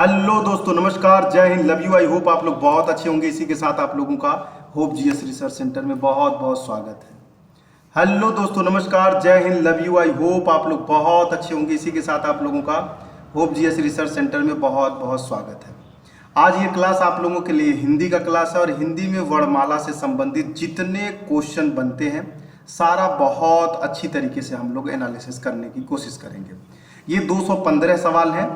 Hello दोस्तों, नमस्कार, जय Hind, love you. I hope आप लोग बहुत अच्छे होंगे। इसी के साथ आप लोगों का होप जीएस रिसर्च सेंटर में बहुत बहुत स्वागत है। हेलो दोस्तों, नमस्कार, जय Hind, love you. I hope आप लोग बहुत अच्छे होंगे। इसी के साथ आप लोगों का होप जीएस रिसर्च सेंटर में बहुत बहुत स्वागत है। आज ये क्लास आप लोगों के लिए हिंदी का क्लास है और हिंदी में वर्णमाला से संबंधित जितने क्वेश्चन बनते हैं सारा बहुत अच्छी तरीके से हम लोग एनालिसिस करने की कोशिश करेंगे। ये 215 सवाल हैं।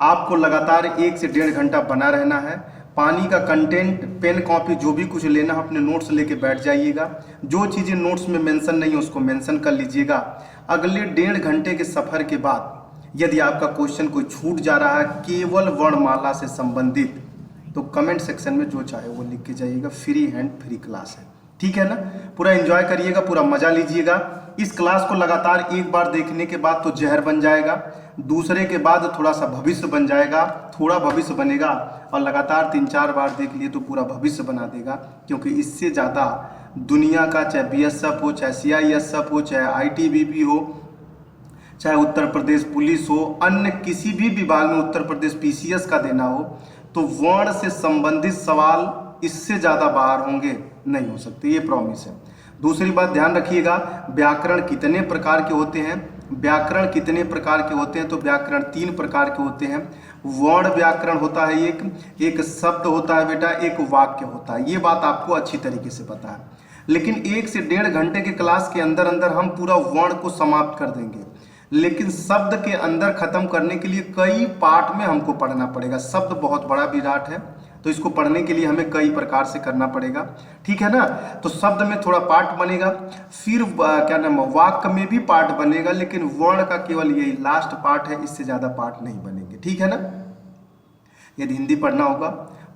आपको लगातार 1 से 1.5 घंटा बना रहना है। पानी का कंटेंट, पेन, कॉपी जो भी कुछ लेना है अपने नोट्स लेके बैठ जाइएगा। जो चीज़ें नोट्स में मेंशन नहीं है उसको मेंशन कर लीजिएगा। अगले 1.5 घंटे के सफ़र के बाद यदि आपका क्वेश्चन कोई छूट जा रहा है केवल वर्णमाला से संबंधित, तो कमेंट सेक्शन में जो चाहे वो लिख के जाइएगा। फ्री हैंड फ्री क्लास है, ठीक है ना। पूरा एंजॉय करिएगा, पूरा मजा लीजिएगा। इस क्लास को लगातार एक बार देखने के बाद तो जहर बन जाएगा, दूसरे के बाद थोड़ा सा भविष्य बन जाएगा, थोड़ा भविष्य बनेगा, और लगातार 3-4 बार देख लिए तो पूरा भविष्य बना देगा। क्योंकि इससे ज़्यादा दुनिया का चाहे बीएसएफ हो, चाहे सीआईएसएफ हो, चाहे आईटीबीपी हो, चाहे उत्तर प्रदेश पुलिस हो, अन्य किसी भी विभाग में उत्तर प्रदेश पीसीएस का देना हो, तो वर्ण से संबंधित सवाल इससे ज़्यादा बाहर होंगे नहीं हो सकते, ये प्रॉमिस है। दूसरी बात ध्यान रखिएगा, व्याकरण कितने प्रकार के होते हैं। व्याकरण कितने प्रकार के होते हैं, तो व्याकरण 3 प्रकार के होते हैं। वर्ण व्याकरण होता है एक शब्द होता है बेटा, एक वाक्य होता है। ये बात आपको अच्छी तरीके से पता है। लेकिन 1 से 1.5 घंटे के क्लास के अंदर अंदर हम पूरा वर्ण को समाप्त कर देंगे। लेकिन शब्द के अंदर खत्म करने के लिए कई पार्ट में हमको पढ़ना पड़ेगा। शब्द बहुत बड़ा विराट है, तो इसको पढ़ने के लिए हमें कई प्रकार से करना पड़ेगा, ठीक है ना। तो शब्द में थोड़ा पार्ट बनेगा, फिर क्या नाम, वाक्य में भी पार्ट बनेगा, लेकिन वर्ण का केवल यही लास्ट पार्ट है, इससे ज़्यादा पार्ट नहीं बनेंगे, ठीक है ना। यदि हिंदी पढ़ना होगा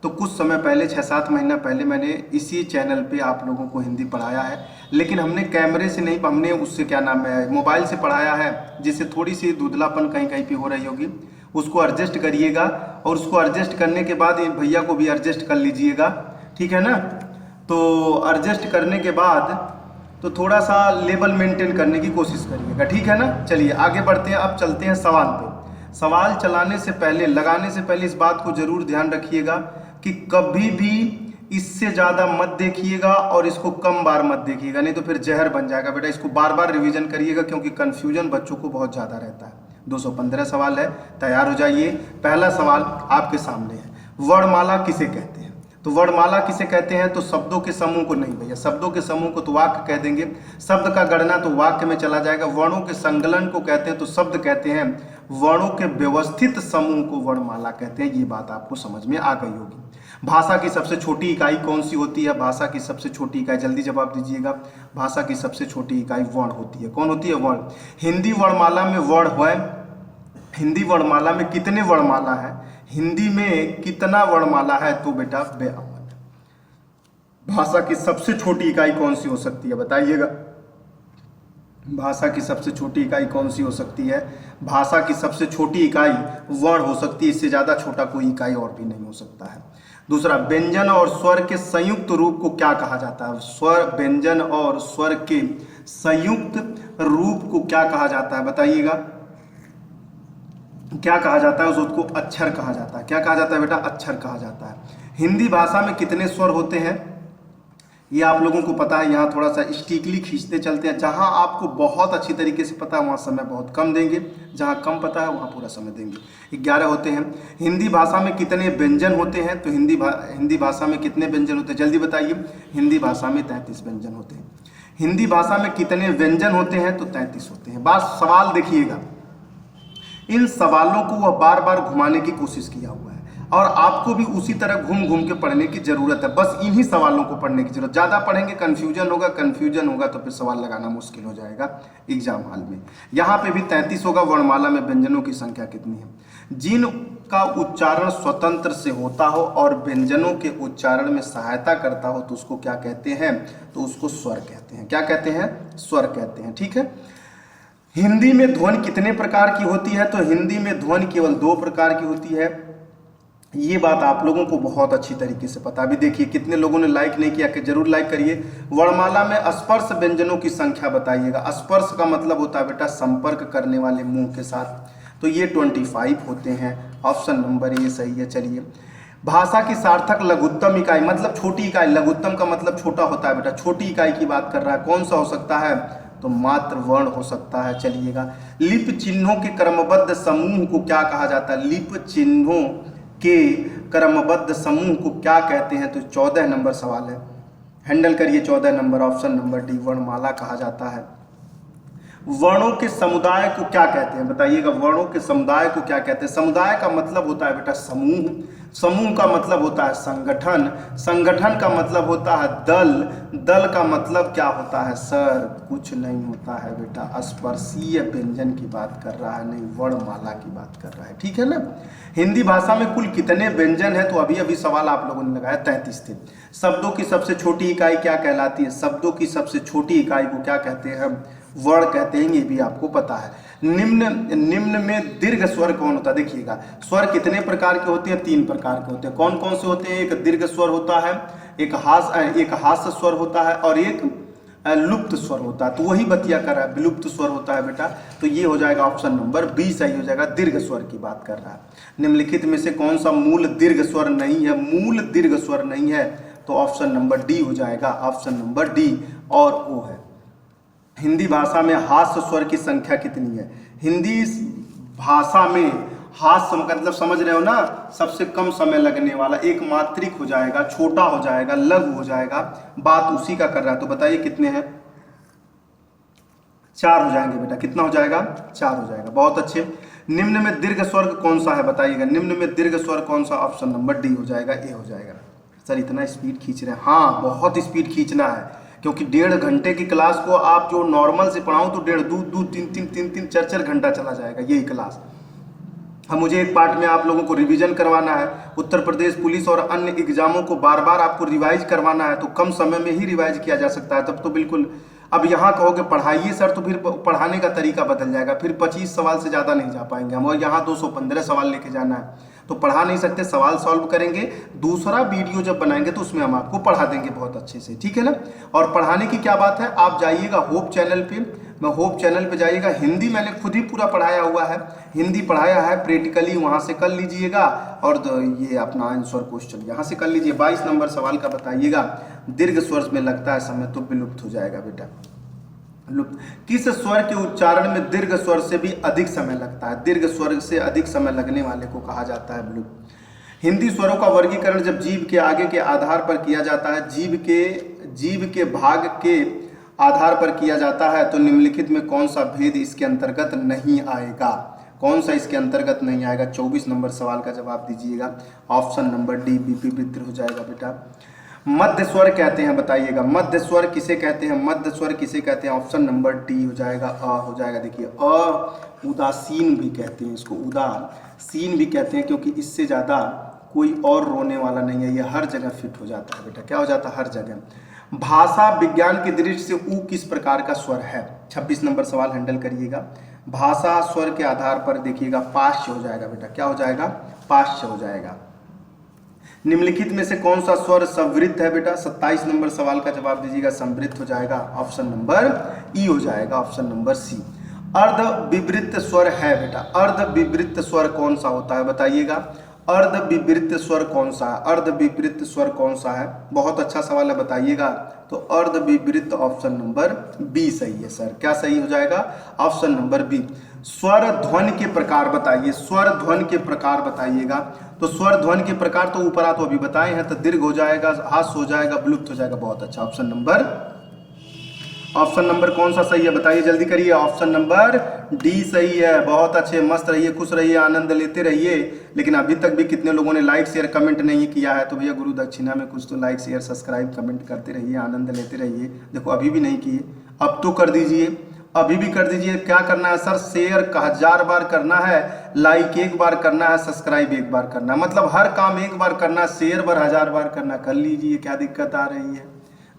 तो कुछ समय पहले 6-7 महीना पहले मैंने इसी चैनल पे आप लोगों को हिंदी पढ़ाया है। लेकिन हमने कैमरे से नहीं, हमने उससे क्या नाम है, मोबाइल से पढ़ाया है, जिससे थोड़ी सी धुंधलापन कहीं कहीं पे हो रही होगी। उसको एडजस्ट करिएगा, और उसको एडजस्ट करने के बाद भैया को भी एडजस्ट कर लीजिएगा, ठीक है ना। तो एडजस्ट करने के बाद तो थोड़ा सा लेवल मेंटेन करने की कोशिश करिएगा, ठीक है ना। चलिए आगे बढ़ते हैं। अब चलते हैं सवाल पे। सवाल चलाने से पहले, लगाने से पहले इस बात को जरूर ध्यान रखिएगा कि कभी भी इससे ज़्यादा मत देखिएगा और इसको कम बार मत देखिएगा, नहीं तो फिर जहर बन जाएगा बेटा। इसको बार बार रिवीजन करिएगा, क्योंकि कन्फ्यूजन बच्चों को बहुत ज़्यादा रहता है। 215 सवाल है, तैयार हो जाइए। पहला सवाल आपके सामने है, वर्णमाला किसे कहते हैं। तो वर्णमाला किसे कहते हैं, तो शब्दों के समूह को नहीं भैया, शब्दों के समूह को तो वाक्य कह देंगे। शब्द का गणना तो वाक्य में चला जाएगा। वर्णों के संकलन को कहते हैं तो शब्द कहते हैं। वर्णों के व्यवस्थित समूह को वर्णमाला कहते हैं। ये बात आपको समझ में आ गई होगी। भाषा की सबसे छोटी इकाई कौन सी होती है। भाषा की सबसे छोटी इकाई, जल्दी जवाब दीजिएगा। भाषा की सबसे छोटी इकाई वर्ण होती है। कौन होती है, वर्ण। हिंदी वर्णमाला में वर्ण है। हिंदी वर्णमाला में कितने वर्णमाला है, हिंदी में कितना वर्णमाला है, तो बेटा 52। भाषा की सबसे छोटी इकाई कौन सी हो सकती है, बताइएगा। भाषा की सबसे छोटी इकाई कौन सी हो सकती है। भाषा की सबसे छोटी इकाई वर्ण हो सकती है, इससे ज़्यादा छोटा कोई इकाई और भी नहीं हो सकता है। दूसरा, व्यंजन और स्वर के संयुक्त रूप को क्या कहा जाता है। स्वर, व्यंजन और स्वर के संयुक्त रूप को क्या कहा जाता है, बताइएगा। क्या कहा जाता है, उसको अक्षर कहा जाता है। क्या कहा जाता है बेटा, अक्षर कहा जाता है। हिंदी भाषा में कितने स्वर होते हैं, ये आप लोगों को पता है। यहाँ थोड़ा सा स्टिकली खींचते चलते हैं। जहाँ आपको बहुत अच्छी तरीके से पता है वहाँ समय बहुत कम देंगे, जहाँ कम पता है वहाँ पूरा समय देंगे। 11 होते हैं। हिंदी भाषा में कितने व्यंजन होते हैं, तो हिंदी भाषा में कितने व्यंजन होते हैं, जल्दी बताइए। हिंदी भाषा में 33 व्यंजन होते हैं। हिंदी भाषा में कितने व्यंजन होते हैं, तो 33 होते हैं। बात सवाल देखिएगा, इन सवालों को वह बार बार घुमाने की कोशिश किया हुआ है, और आपको भी उसी तरह घूम घूम के पढ़ने की जरूरत है। बस इन्हीं सवालों को पढ़ने की जरूरत। ज़्यादा पढ़ेंगे कन्फ्यूजन होगा तो फिर सवाल लगाना मुश्किल हो जाएगा एग्जाम हॉल में। यहाँ पे भी 33 होगा। वर्णमाला में व्यंजनों की संख्या कितनी है। जिन का उच्चारण स्वतंत्र से होता हो और व्यंजनों के उच्चारण में सहायता करता हो, तो उसको क्या कहते हैं, तो उसको स्वर कहते हैं। क्या कहते हैं, स्वर कहते हैं, ठीक है। हिंदी में ध्वनि कितने प्रकार की होती है, तो हिंदी में ध्वनि केवल 2 प्रकार की होती है। ये बात आप लोगों को बहुत अच्छी तरीके से पता। अभी देखिए कितने लोगों ने लाइक नहीं किया, कि जरूर लाइक करिए। वर्णमाला में स्पर्श व्यंजनों की संख्या बताइएगा। स्पर्श का मतलब होता है बेटा संपर्क करने वाले मुंह के साथ, तो ये 25 होते हैं। ऑप्शन नंबर ए सही है। चलिए, भाषा की सार्थक लघुत्तम इकाई मतलब छोटी इकाई, लघुत्तम का मतलब छोटा होता है बेटा, छोटी इकाई की बात कर रहा है, कौन सा हो सकता है? तो मात्र वर्ण हो सकता है। चलिएगा, लिप चिन्हों के क्रमबद्ध समूह को क्या कहा जाता है? लिप चिन्हों के क्रमबद्ध समूह को क्या कहते हैं? तो 14 नंबर सवाल है, हैंडल करिए 14 नंबर, ऑप्शन नंबर डी वर्णमाला कहा जाता है। वर्णों के समुदाय को क्या कहते हैं? बताइएगा, वर्णों के समुदाय को क्या कहते हैं? समुदाय का मतलब होता है बेटा समूह, समूह का मतलब होता है संगठन, संगठन का मतलब होता है दल, दल का मतलब क्या होता है? सर कुछ नहीं होता है बेटा, स्पर्शीय व्यंजन की बात कर रहा है, नहीं वर्णमाला की बात कर रहा है। ठीक है ना। हिंदी भाषा में कुल कितने व्यंजन है? तो अभी अभी सवाल आप लोगों ने लगाया 33 थे। शब्दों की सबसे छोटी इकाई क्या कहलाती है? शब्दों की सबसे छोटी इकाई को क्या कहते हैं? वर्ण कहते हैं, ये भी आपको पता है। निम्न में दीर्घ स्वर कौन होता है? देखिएगा, स्वर कितने प्रकार के होते हैं? 3 प्रकार के होते हैं। कौन कौन से होते हैं? एक दीर्घ स्वर होता है, एक हास्य स्वर होता है और एक लुप्त स्वर होता है। तो वही बतिया कर रहा है, विलुप्त स्वर होता है बेटा। तो ये हो जाएगा ऑप्शन नंबर बी सही हो जाएगा, दीर्घ स्वर की बात कर रहा है। निम्नलिखित में से कौन सा मूल दीर्घ स्वर नहीं है? मूल दीर्घ स्वर नहीं है, तो ऑप्शन नंबर डी हो जाएगा, ऑप्शन नंबर डी और ओ है। हिंदी भाषा में हास्य स्वर की संख्या कितनी है? हिंदी भाषा में हास्य मतलब समझ रहे हो ना, सबसे कम समय लगने वाला, एक मात्रिक हो जाएगा, छोटा हो जाएगा, लघु हो जाएगा, बात उसी का कर रहा है। तो बताइए कितने हैं? 4 हो जाएंगे बेटा। कितना हो जाएगा? 4 हो जाएगा। बहुत अच्छे। निम्न में दीर्घ स्वर कौन सा है? बताइएगा, निम्न में दीर्घ स्वर कौन सा? ऑप्शन नंबर डी हो जाएगा, ए हो जाएगा। सर इतना स्पीड खींच रहे हैं? हाँ, बहुत स्पीड खींचना है, क्योंकि 1.5 घंटे की क्लास को आप जो नॉर्मल से पढ़ाऊं तो 1.5 2 3 4 घंटा चला जाएगा यही क्लास। अब मुझे एक पार्ट में आप लोगों को रिवीजन करवाना है, उत्तर प्रदेश पुलिस और अन्य एग्जामों को बार बार आपको रिवाइज करवाना है, तो कम समय में ही रिवाइज किया जा सकता है, तब तो बिल्कुल। अब यहाँ कहोगे पढ़ाइए सर, तो फिर पढ़ाने का तरीका बदल जाएगा, फिर 25 सवाल से ज़्यादा नहीं जा पाएंगे हम, और यहाँ 215 सवाल लेके जाना है, तो पढ़ा नहीं सकते। सवाल सॉल्व करेंगे, दूसरा वीडियो जब बनाएंगे तो उसमें हम आपको पढ़ा देंगे बहुत अच्छे से, ठीक है ना। और पढ़ाने की क्या बात है, आप जाइएगा होप चैनल पे, होप चैनल पे जाइएगा। हिंदी मैंने खुद ही पूरा पढ़ाया हुआ है, हिंदी पढ़ाया है प्रैक्टिकली, वहाँ से कर लीजिएगा। और ये अपना आंसर क्वेश्चन यहाँ से कर लीजिए। 22 नंबर सवाल का बताइएगा, दीर्घ स्वर में लगता है समय तो विलुप्त हो जाएगा बेटा। किस स्वर के उच्चारण में दीर्घ स्वर से भी अधिक समय लगता है? दीर्घ स्वर से अधिक समय लगने वाले को कहा जाता है विलुप्त। हिंदी स्वरों का वर्गीकरण जब जीव के आगे के आधार पर किया जाता है, जीव के भाग के आधार पर किया जाता है, तो निम्नलिखित में कौन सा भेद इसके अंतर्गत नहीं आएगा? कौन सा इसके अंतर्गत नहीं आएगा? 24 नंबर सवाल का जवाब दीजिएगा, ऑप्शन नंबर डी विपरीत हो जाएगा बेटा। मध्य स्वर कहते हैं, बताइएगा मध्य स्वर किसे कहते हैं? मध्य स्वर किसे कहते हैं? ऑप्शन नंबर डी हो जाएगा, अ हो जाएगा। देखिए अ उदासीन भी कहते हैं इसको, उदासीन भी कहते हैं, क्योंकि इससे ज़्यादा कोई और रोने वाला नहीं है, ये हर जगह फिट हो जाता है बेटा। क्या हो जाता है? हर जगह। भाषा विज्ञान की दृष्टि से ऊ किस प्रकार का स्वर है? 26 नंबर सवाल हैंडल करिएगा। भाषा स्वर के आधार पर देखिएगा पाश्य हो जाएगा बेटा। क्या हो जाएगा? पाश्य हो जाएगा। निम्नलिखित में से कौन सा स्वर संवृत्त है बेटा? 27 नंबर सवाल का जवाब दीजिएगा, संवृत्त हो जाएगा, ऑप्शन नंबर ई हो जाएगा, ऑप्शन नंबर सी। अर्ध विवृत्त स्वर है बेटा। अर्ध विवृत्त स्वर कौन सा होता है? बताइएगा, अर्ध विवृत्त स्वर कौन सा है? अर्ध विवृत्त स्वर कौन सा है? बहुत अच्छा सवाल है, बताइएगा। तो अर्ध विवृत्त ऑप्शन नंबर बी सही है सर। क्या सही हो जाएगा? Option number B. स्वर ध्वनि के प्रकार बताइए, स्वर ध्वनि के प्रकार बताइएगा। तो स्वर ध्वनि के प्रकार तो ऊपर तो अभी बताए हैं, तो दीर्घ हो जाएगा, हास्य हो जाएगा, विलुप्त हो जाएगा। बहुत अच्छा, ऑप्शन नंबर कौन सा सही है? बताइए, जल्दी करिए। ऑप्शन नंबर डी सही है। बहुत अच्छे, मस्त रहिए, खुश रहिए, आनंद लेते रहिए। लेकिन अभी तक भी कितने लोगों ने लाइक शेयर कमेंट नहीं किया है, तो भैया गुरु दक्षिणा में कुछ तो लाइक शेयर सब्सक्राइब कमेंट करते रहिए, आनंद लेते रहिए। देखो अभी भी नहीं किए, अब तो कर दीजिए, अभी भी कर दीजिए। क्या करना है सर? शेयर 1000 बार करना है, लाइक 1 बार करना है, सब्सक्राइब 1 बार करना है, मतलब हर काम 1 बार करना है, शेयर 1000 बार करना। कर लीजिए, क्या दिक्कत आ रही है?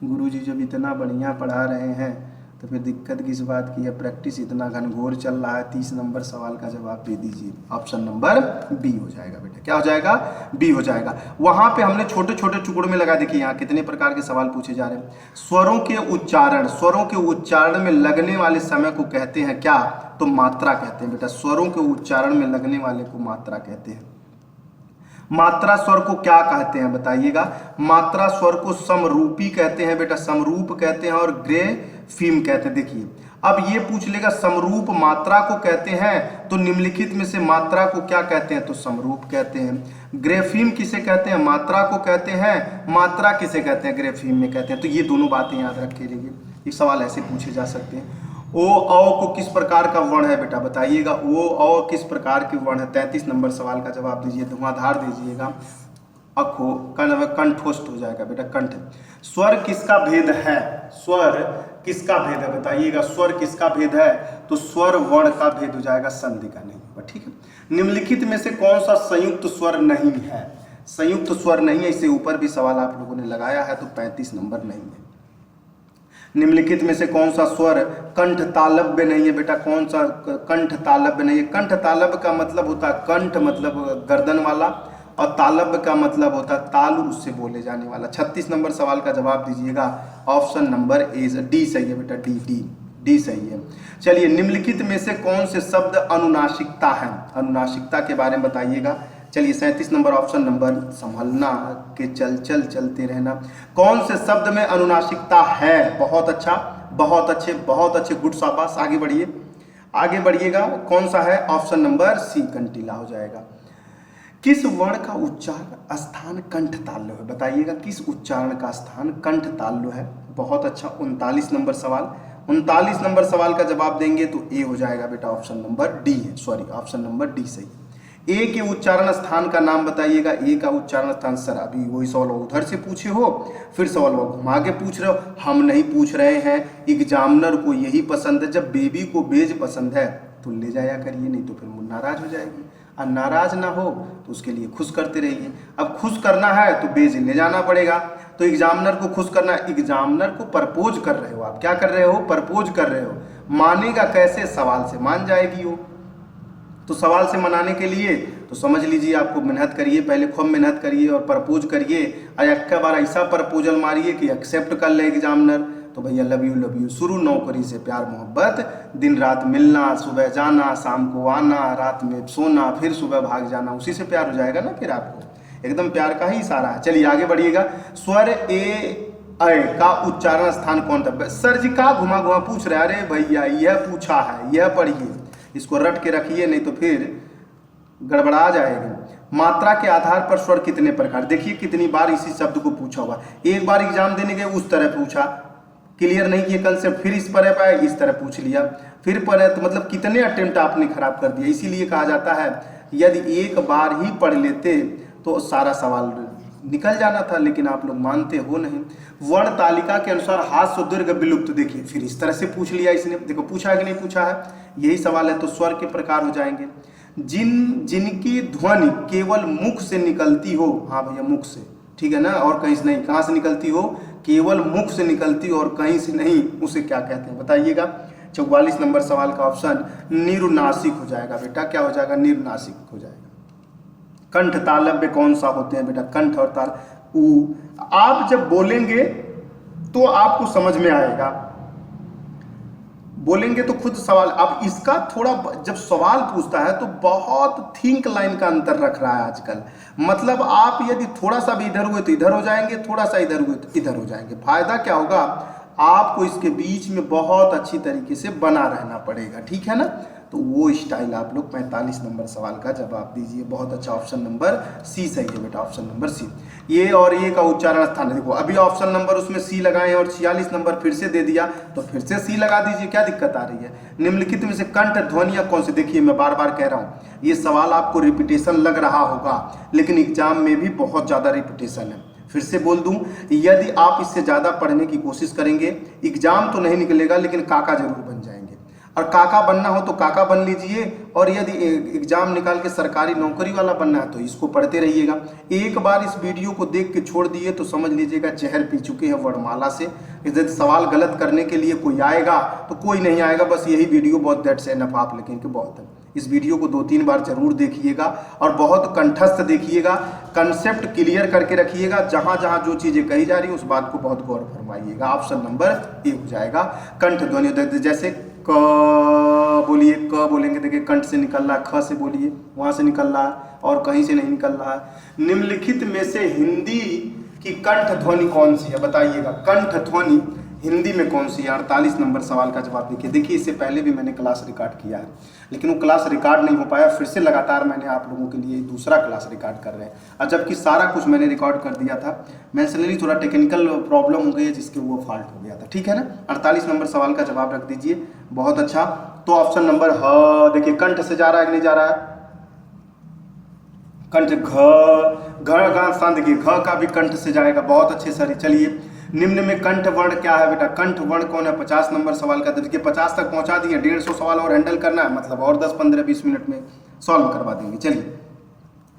गुरुजी जब इतना बढ़िया पढ़ा रहे हैं तो फिर दिक्कत किस बात की है? प्रैक्टिस इतना घनघोर चल रहा है। 30 नंबर सवाल का जवाब दे दीजिए, ऑप्शन नंबर बी हो जाएगा बेटा। क्या हो जाएगा? बी हो जाएगा। वहां पे हमने छोटे छोटे टुकड़ों में लगा, देखिए यहाँ कितने प्रकार के सवाल पूछे जा रहे हैं। स्वरों के उच्चारण में लगने वाले समय को कहते हैं क्या? तो मात्रा कहते हैं बेटा। स्वरों के उच्चारण में लगने वाले को मात्रा कहते हैं। मात्रा स्वर को क्या कहते हैं बताइएगा। मात्रा स्वर को समरूपी कहते हैं बेटा, समरूप कहते हैं, और ग्रेफीम कहते हैं। देखिए अब ये पूछ लेगा समरूप मात्रा को कहते हैं, तो निम्नलिखित में से मात्रा को क्या कहते हैं, तो समरूप कहते हैं। ग्रेफीम किसे कहते हैं, मात्रा को कहते हैं, मात्रा किसे कहते हैं, ग्रेफीम में कहते हैं। तो ये दोनों बातें याद रखे रहिए, ये सवाल ऐसे पूछे जा सकते हैं। ओ औ को किस प्रकार का वर्ण है बेटा बताइएगा, ओ औ किस प्रकार की वर्ण है। 33 नंबर सवाल का जवाब दीजिए, धुआंधार दीजिएगा, अखो कंठोष्ठ हो जाएगा बेटा, कंठ। स्वर किसका भेद है, स्वर किसका भेद है बताइएगा, स्वर किसका भेद है, तो स्वर वर्ण का भेद हो जाएगा, संधि का नहीं होगा। ठीक है। निम्नलिखित में से कौन सा संयुक्त स्वर नहीं है, संयुक्त स्वर नहीं है, इससे ऊपर भी सवाल आप लोगों ने लगाया है, तो 35 नंबर नहीं है। निम्नलिखित में से कौन सा स्वर कंठ तालव्य नहीं है बेटा, कौन सा कंठ तालव्य नहीं है। कंठ तालव्य का मतलब होता है कंठ मतलब गर्दन वाला, और तालव्य का मतलब होता है तालु उससे बोले जाने वाला। 36 नंबर सवाल का जवाब दीजिएगा, ऑप्शन नंबर ए डी सही है बेटा, डी डी डी सही है। चलिए निम्नलिखित में से कौन से शब्द अनुनासिकता है, अनुनासिकता के बारे में बताइएगा। चलिए 37 नंबर ऑप्शन नंबर, संभलना के चल चल चलते रहना। कौन से शब्द में अनुनासिकता है, बहुत अच्छा, बहुत अच्छे, बहुत अच्छे, गुड शाबाश, आगे बढ़िए, आगे बढ़िएगा। कौन सा है, ऑप्शन नंबर सी कंटीला हो जाएगा। किस वर्ण का उच्चारण स्थान कंठ तालु है बताइएगा, किस उच्चारण का स्थान कंठ तालु है, बहुत अच्छा। 39 नंबर सवाल, 39 नंबर सवाल का जवाब देंगे तो ए हो जाएगा बेटा, ऑप्शन नंबर डी है, सॉरी ऑप्शन नंबर डी सही। ए के उच्चारण स्थान का नाम बताइएगा, ए का उच्चारण स्थान। सर अभी वही सवाल उधर से पूछे हो, फिर सवाल वो घुमा के पूछ रहे हो, हम नहीं पूछ रहे हैं, एग्जामिनर को यही पसंद है। जब बेबी को बेज पसंद है तो ले जाया करिए, नहीं तो फिर नाराज हो जाएगी, और नाराज ना हो तो उसके लिए खुश करते रहिए। अब खुश करना है तो बेज ले जाना पड़ेगा, तो एग्जामिनर को खुश करना, एग्जामिनर को प्रपोज कर रहे हो आप, क्या कर रहे हो, प्रपोज कर रहे हो। मानेगा कैसे, सवाल से मान जाएगी वो, तो सवाल से मनाने के लिए तो समझ लीजिए आपको मेहनत करिए, पहले खूब मेहनत करिए और प्रपोज करिए, और एक बार ऐसा प्रपोजल मारिए कि एक्सेप्ट कर ले एग्जामिनर, तो भैया लव यू शुरू। नौकरी से प्यार मोहब्बत, दिन रात मिलना, सुबह जाना, शाम को आना, रात में सोना, फिर सुबह भाग जाना, उसी से प्यार हो जाएगा ना फिर आपको, एकदम प्यार का ही इशारा है। चलिए आगे बढ़िएगा। स्वर ए का उच्चारण स्थान कौन था। सर जी का घुमा घुमा पूछ रहे, अरे भैया यह पूछा है, यह पढ़िए, इसको रट के रखिए, नहीं तो फिर गड़बड़ा जाएगा। मात्रा के आधार पर स्वर कितने प्रकार, देखिए कितनी बार इसी शब्द को पूछा हुआ। एक बार एग्जाम देने गए उस तरह पूछा, क्लियर नहीं किए कंसेप्ट, फिर इस पर पाए इस तरह पूछ लिया, फिर पर, तो मतलब कितने अटेम्प्ट आपने खराब कर दिया। इसीलिए कहा जाता है यदि एक बार ही पढ़ लेते तो सारा सवाल निकल जाना था, लेकिन आप लोग मानते हो नहीं। वर्ण तालिका के अनुसार हास्य दीर्घ विलुप्त, देखिए फिर इस तरह से पूछ लिया इसने, देखो पूछा है कि नहीं पूछा है, यही सवाल है। तो स्वर के प्रकार हो जाएंगे, जिनकी ध्वनि केवल मुख से निकलती हो, हाँ भैया मुख से, ठीक है ना, और कहीं से नहीं। कहाँ से निकलती हो, केवल मुख से निकलती हो और कहीं से नहीं, उसे क्या कहते हैं बताइएगा। 44 नंबर सवाल का ऑप्शन निरुनासिक हो जाएगा बेटा, क्या हो जाएगा, निरुनासिक हो जाएगा। कंठ तालव्य कौन सा होते हैं बेटा, कंठ और ताल ऊ। आप जब बोलेंगे तो आपको समझ में आएगा, बोलेंगे तो खुद सवाल। अब इसका थोड़ा जब सवाल पूछता है तो बहुत थिंक लाइन का अंतर रख रहा है आजकल, मतलब आप यदि थोड़ा सा भी इधर हुए तो इधर हो जाएंगे, थोड़ा सा इधर हुए तो इधर हो जाएंगे। फायदा क्या होगा, आपको इसके बीच में बहुत अच्छी तरीके से बना रहना पड़ेगा, ठीक है ना। तो वो स्टाइल आप लोग 45 नंबर सवाल का जवाब दीजिए, बहुत अच्छा, ऑप्शन नंबर सी सही है बेटा, ऑप्शन नंबर सी। ये और ये का उच्चारण स्थान, देखो अभी ऑप्शन नंबर उसमें सी लगाए हैं और 46 नंबर फिर से दे दिया, तो फिर से सी लगा दीजिए, क्या दिक्कत आ रही है। निम्नलिखित में से कंठ ध्वनियां कौन से, देखिए मैं बार बार कह रहा हूँ, ये सवाल आपको रिपीटेशन लग रहा होगा, लेकिन एग्जाम में भी बहुत ज़्यादा रिपीटेशन है। फिर से बोल दूं, यदि आप इससे ज़्यादा पढ़ने की कोशिश करेंगे, एग्जाम तो नहीं निकलेगा लेकिन काका जरूर बन जाएंगे। और काका बनना हो तो काका बन लीजिए, और यदि एग्जाम निकाल के सरकारी नौकरी वाला बनना है तो इसको पढ़ते रहिएगा। एक बार इस वीडियो को देख के छोड़ दिए तो समझ लीजिएगा जहर पी चुके हैं वर्णमाला से। यदि सवाल गलत करने के लिए कोई आएगा तो कोई नहीं आएगा, बस यही वीडियो बहुत दैट्स एनफ आप लेकिन के बहुत है। इस वीडियो को 2-3 बार जरूर देखिएगा और बहुत कंठस्थ देखिएगा, कंसेप्ट क्लियर करके रखिएगा, जहां जहां जो चीजें कही जा रही है उस बात को बहुत गौर फरमाइएगा। ऑप्शन नंबर ए हो जाएगा, कंठ ध्वनि। जैसे क बोलिए, क बोलेंगे देखिए कंठ से निकल रहा है, ख से बोलिए वहां से निकल रहा है और कहीं से नहीं निकल रहा है। निम्नलिखित में से हिंदी की कंठ ध्वनि कौन सी है, बताइएगा। कंठ ध्वनि हिंदी में कौन सी है? 48 नंबर सवाल का जवाब देखिए। देखिए इससे पहले भी मैंने क्लास रिकॉर्ड किया है, लेकिन वो क्लास रिकॉर्ड नहीं हो पाया, फिर से लगातार मैंने आप लोगों के लिए दूसरा क्लास रिकॉर्ड कर रहे हैं, और जबकि सारा कुछ मैंने रिकॉर्ड कर दिया था। मैंसनली थोड़ा टेक्निकल प्रॉब्लम हो गई है जिसके वो फॉल्ट हो गया था, ठीक है ना। 48 नंबर सवाल का जवाब रख दीजिए, बहुत अच्छा। तो ऑप्शन नंबर ह देखिए, कंठ से जा रहा है कि नहीं जा रहा है? कंठ, घ का स्थान देखिए, घ का भी कंठ से जाएगा, बहुत अच्छे सर। चलिए, निम्न में कंठ वर्ण क्या है बेटा? कंठ वर्ण कौन है? 50 नंबर सवाल का। देखिए 50 तक पहुंचा दिए, 150 सवाल और हैंडल करना है, मतलब और 10 15 20 मिनट में सॉल्व करवा देंगे। चलिए,